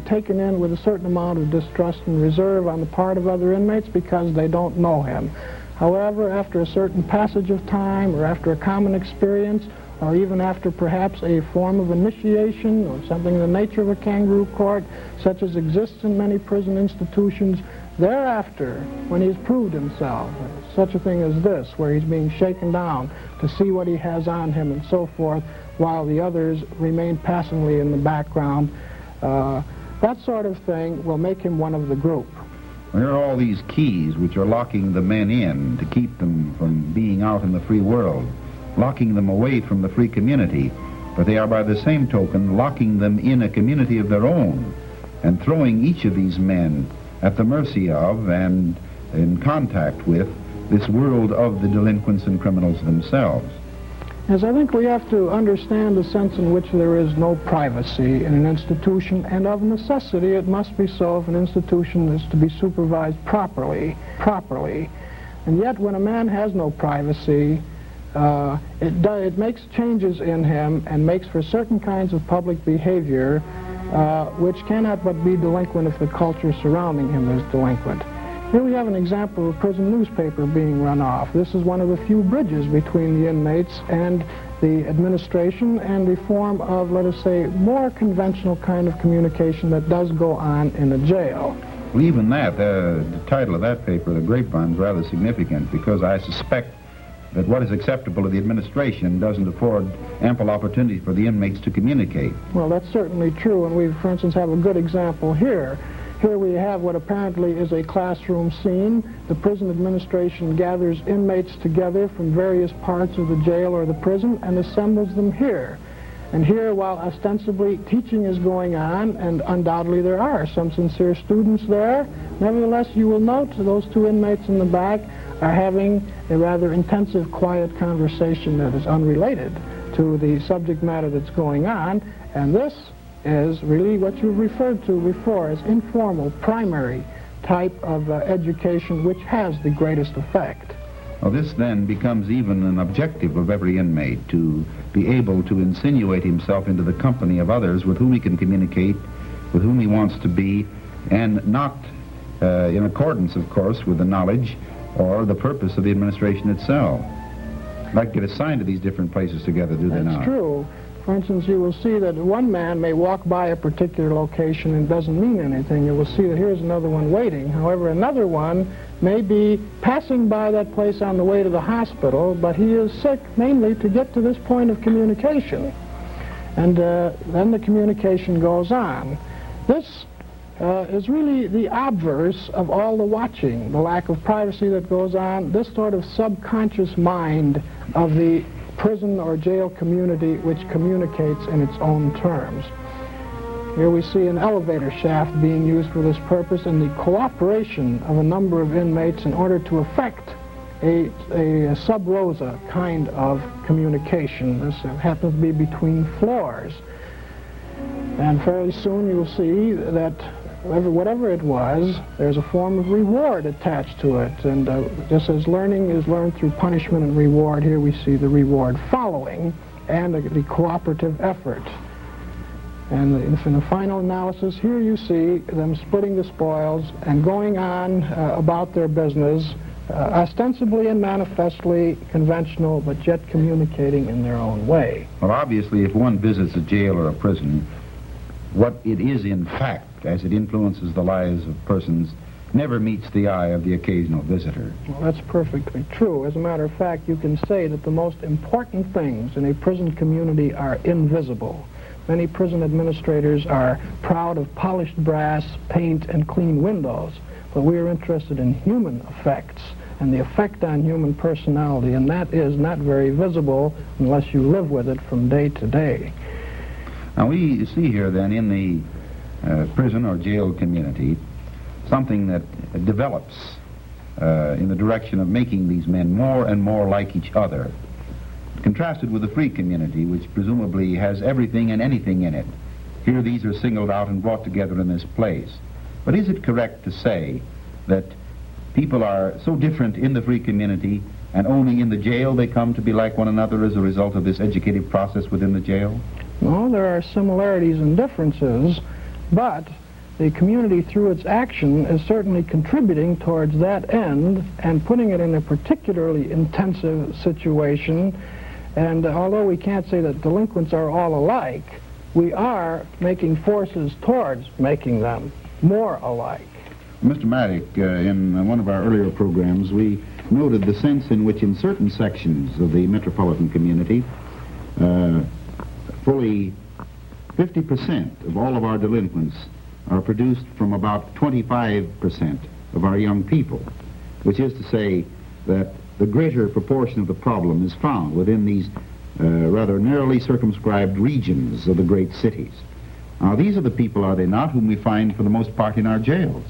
taken in with a certain amount of distrust and reserve on the part of other inmates because they don't know him. However, after a certain passage of time, or after a common experience, or even after perhaps a form of initiation or something in the nature of a kangaroo court, such as exists in many prison institutions, thereafter, when he's proved himself, such a thing as this, where he's being shaken down to see what he has on him and so forth, while the others remain passively in the background, that sort of thing will make him one of the group. Well, there are all these keys which are locking the men in to keep them from being out in the free world, locking them away from the free community, but they are by the same token locking them in a community of their own and throwing each of these men at the mercy of and in contact with this world of the delinquents and criminals themselves. Yes, I think we have to understand the sense in which there is no privacy in an institution, and of necessity it must be so if an institution is to be supervised properly. And yet when a man has no privacy, it makes changes in him and makes for certain kinds of public behavior which cannot but be delinquent if the culture surrounding him is delinquent. Here we have an example of a prison newspaper being run off. This is one of the few bridges between the inmates and the administration and the form of, let us say, more conventional kind of communication that does go on in a jail. Well, even that, the title of that paper, The Grapevine, is rather significant because I suspect that what is acceptable to the administration doesn't afford ample opportunity for the inmates to communicate. Well, that's certainly true, and we, for instance, have a good example here. Here we have what apparently is a classroom scene. The prison administration gathers inmates together from various parts of the jail or the prison and assembles them here. And here, while ostensibly teaching is going on, and undoubtedly there are some sincere students there, nevertheless you will note those two inmates in the back are having a rather intensive, quiet conversation that is unrelated to the subject matter that's going on, and this is really what you referred to before as informal, primary type of education which has the greatest effect. Well, this then becomes even an objective of every inmate, to be able to insinuate himself into the company of others with whom he can communicate, with whom he wants to be, and not in accordance, of course, with the knowledge or the purpose of the administration itself. Like get assigned to these different places together, do they not? That's true. For instance, you will see that one man may walk by a particular location and doesn't mean anything. You will see that here's another one waiting. However, another one may be passing by that place on the way to the hospital, but he is sick mainly to get to this point of communication. And then the communication goes on. This is really the obverse of all the watching, the lack of privacy that goes on, this sort of subconscious mind of the prison or jail community which communicates in its own terms. Here we see an elevator shaft being used for this purpose and the cooperation of a number of inmates in order to effect a sub rosa kind of communication. This happens to be between floors. And fairly soon you'll see that whatever it was, there's a form of reward attached to it. And just as learning is learned through punishment and reward, here we see the reward following and the cooperative effort. And in the final analysis, here you see them splitting the spoils and going on about their business, ostensibly and manifestly conventional, but yet communicating in their own way. Well, obviously, if one visits a jail or a prison, what it is in fact, as it influences the lives of persons, never meets the eye of the occasional visitor. Well, that's perfectly true. As a matter of fact, you can say that the most important things in a prison community are invisible. Many prison administrators are proud of polished brass, paint, and clean windows, but we are interested in human effects and the effect on human personality, and that is not very visible unless you live with it from day to day. Now, we see here then in the prison or jail community something that develops in the direction of making these men more and more like each other, contrasted with the free community, which presumably has everything and anything in it. Here these are singled out and brought together in this place. But is it correct to say that people are so different in the free community and only in the jail they come to be like one another as a result of this educative process within the jail? Well, there are similarities and differences, but the community through its action is certainly contributing towards that end and putting it in a particularly intensive situation. And although we can't say that delinquents are all alike, we are making forces towards making them more alike. Mr. Maddock, in one of our earlier programs, we noted the sense in which in certain sections of the metropolitan community, fully 50% of all of our delinquents are produced from about 25% of our young people, which is to say that the greater proportion of the problem is found within these rather narrowly circumscribed regions of the great cities. Now, these are the people, are they not, whom we find for the most part in our jails?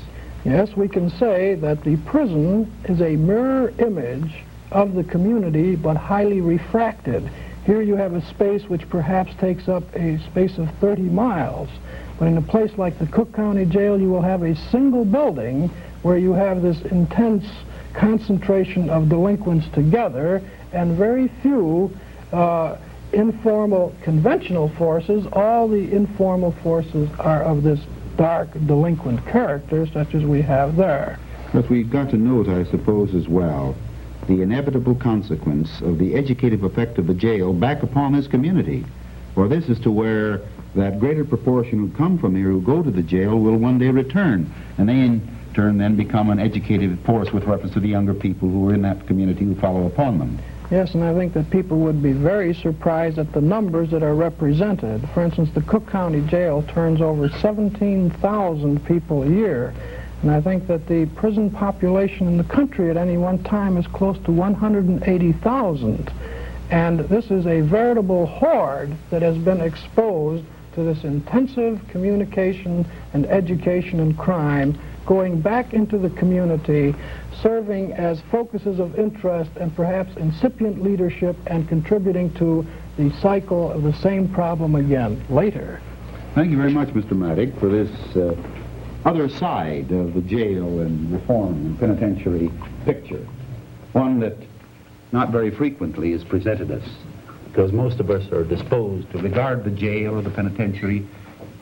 Yes, we can say that the prison is a mirror image of the community, but highly refracted. Here you have a space which perhaps takes up a space of 30 miles. But in a place like the Cook County Jail, you will have a single building where you have this intense concentration of delinquents together, and very few informal conventional forces. All the informal forces are of this dark delinquent character such as we have there. But we've got to note, I suppose, as well, the inevitable consequence of the educative effect of the jail back upon this community. For this is to where that greater proportion who come from here, who go to the jail, will one day return. And they in turn then become an educated force with reference to the younger people who are in that community who follow upon them. Yes, and I think that people would be very surprised at the numbers that are represented. For instance, the Cook County Jail turns over 17,000 people a year. And I think that the prison population in the country at any one time is close to 180,000. And this is a veritable horde that has been exposed to this intensive communication and education and crime, going back into the community, serving as focuses of interest and perhaps incipient leadership, and contributing to the cycle of the same problem again later. Thank you very much, Mr. Maddock, for this other side of the jail and reform and penitentiary picture. One that not very frequently is presented us, because most of us are disposed to regard the jail or the penitentiary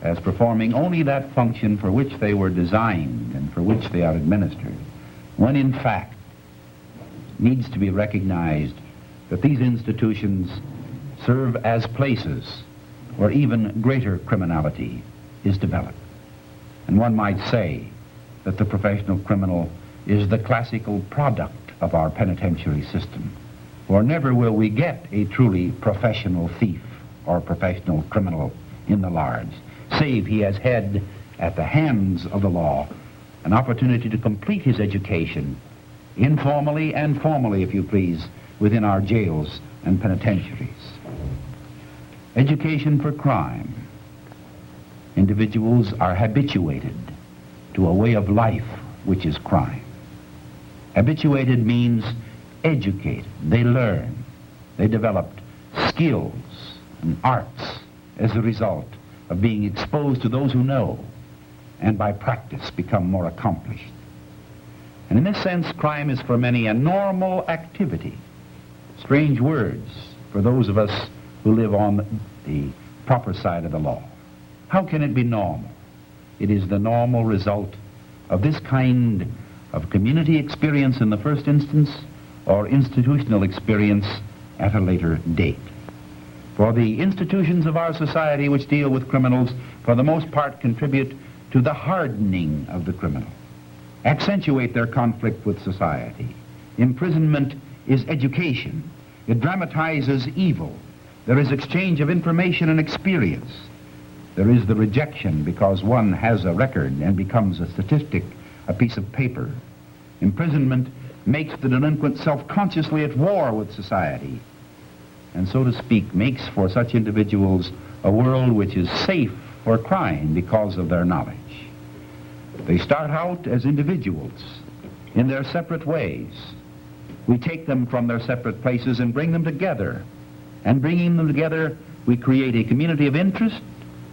as performing only that function for which they were designed and for which they are administered, when in fact needs to be recognized that these institutions serve as places where even greater criminality is developed. And one might say that the professional criminal is the classical product of our penitentiary system. For never will we get a truly professional thief or professional criminal in the Lards, save he has had at the hands of the law an opportunity to complete his education, informally and formally, if you please, within our jails and penitentiaries. Education for crime. Individuals are habituated to a way of life which is crime. Habituated means educated. They learn. They developed skills and arts as a result of being exposed to those who know, and by practice become more accomplished. And in this sense, crime is for many a normal activity. Strange words for those of us who live on the proper side of the law. How can it be normal? It is the normal result of this kind of community experience in the first instance, or institutional experience at a later date. For the institutions of our society which deal with criminals, for the most part, contribute to the hardening of the criminal, accentuate their conflict with society. Imprisonment is education. It dramatizes evil. There is exchange of information and experience. There is the rejection because one has a record and becomes a statistic, a piece of paper. Imprisonment makes the delinquent self-consciously at war with society, and so to speak, makes for such individuals a world which is safe for crime because of their knowledge. They start out as individuals in their separate ways. We take them from their separate places and bring them together. And bringing them together, we create a community of interest,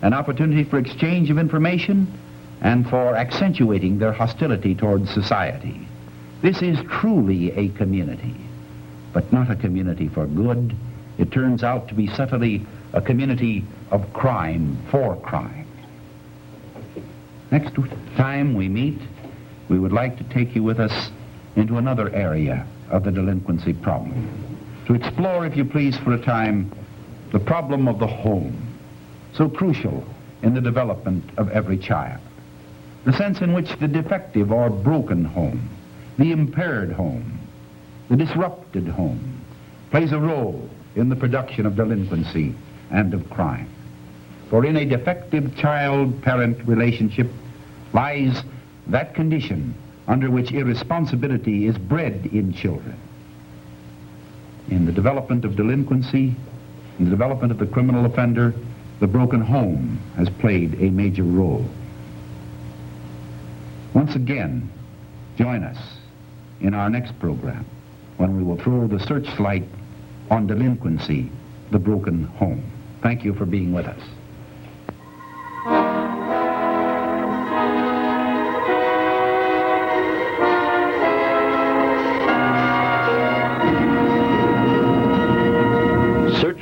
an opportunity for exchange of information, and for accentuating their hostility towards society. This is truly a community, but not a community for good. It turns out to be subtly a community of crime for crime. Next time we meet, we would like to take you with us into another area of the delinquency problem, to explore, if you please, for a time, the problem of the home, so crucial in the development of every child. The sense in which the defective or broken home, the impaired home, the disrupted home, plays a role in the production of delinquency and of crime. For in a defective child-parent relationship lies that condition under which irresponsibility is bred in children. In the development of delinquency, in the development of the criminal offender, the broken home has played a major role. Once again, join us in our next program when we will throw the searchlight on delinquency, the broken home. Thank you for being with us.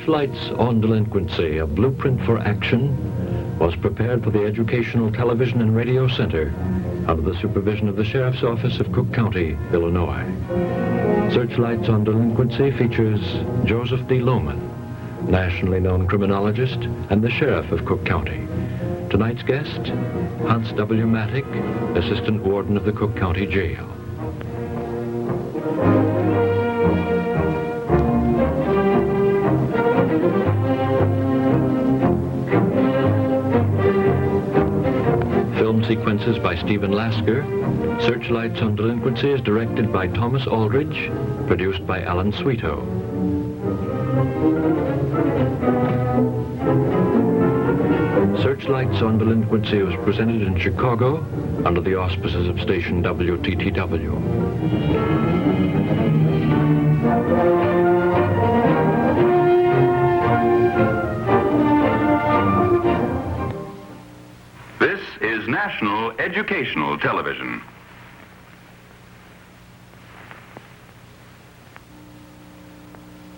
Searchlights on Delinquency, a blueprint for action, was prepared for the Educational Television and Radio Center under the supervision of the Sheriff's Office of Cook County, Illinois. Searchlights on Delinquency features Joseph D. Lohman, nationally known criminologist and the Sheriff of Cook County. Tonight's guest, Hans W. Mattick, Assistant Warden of the Cook County Jail. Film sequences by Stephen Lasker. Searchlights on Delinquency is directed by Thomas Aldridge, produced by Alan Sweeto. Searchlights on Delinquency was presented in Chicago under the auspices of station WTTW. This is National Educational Television.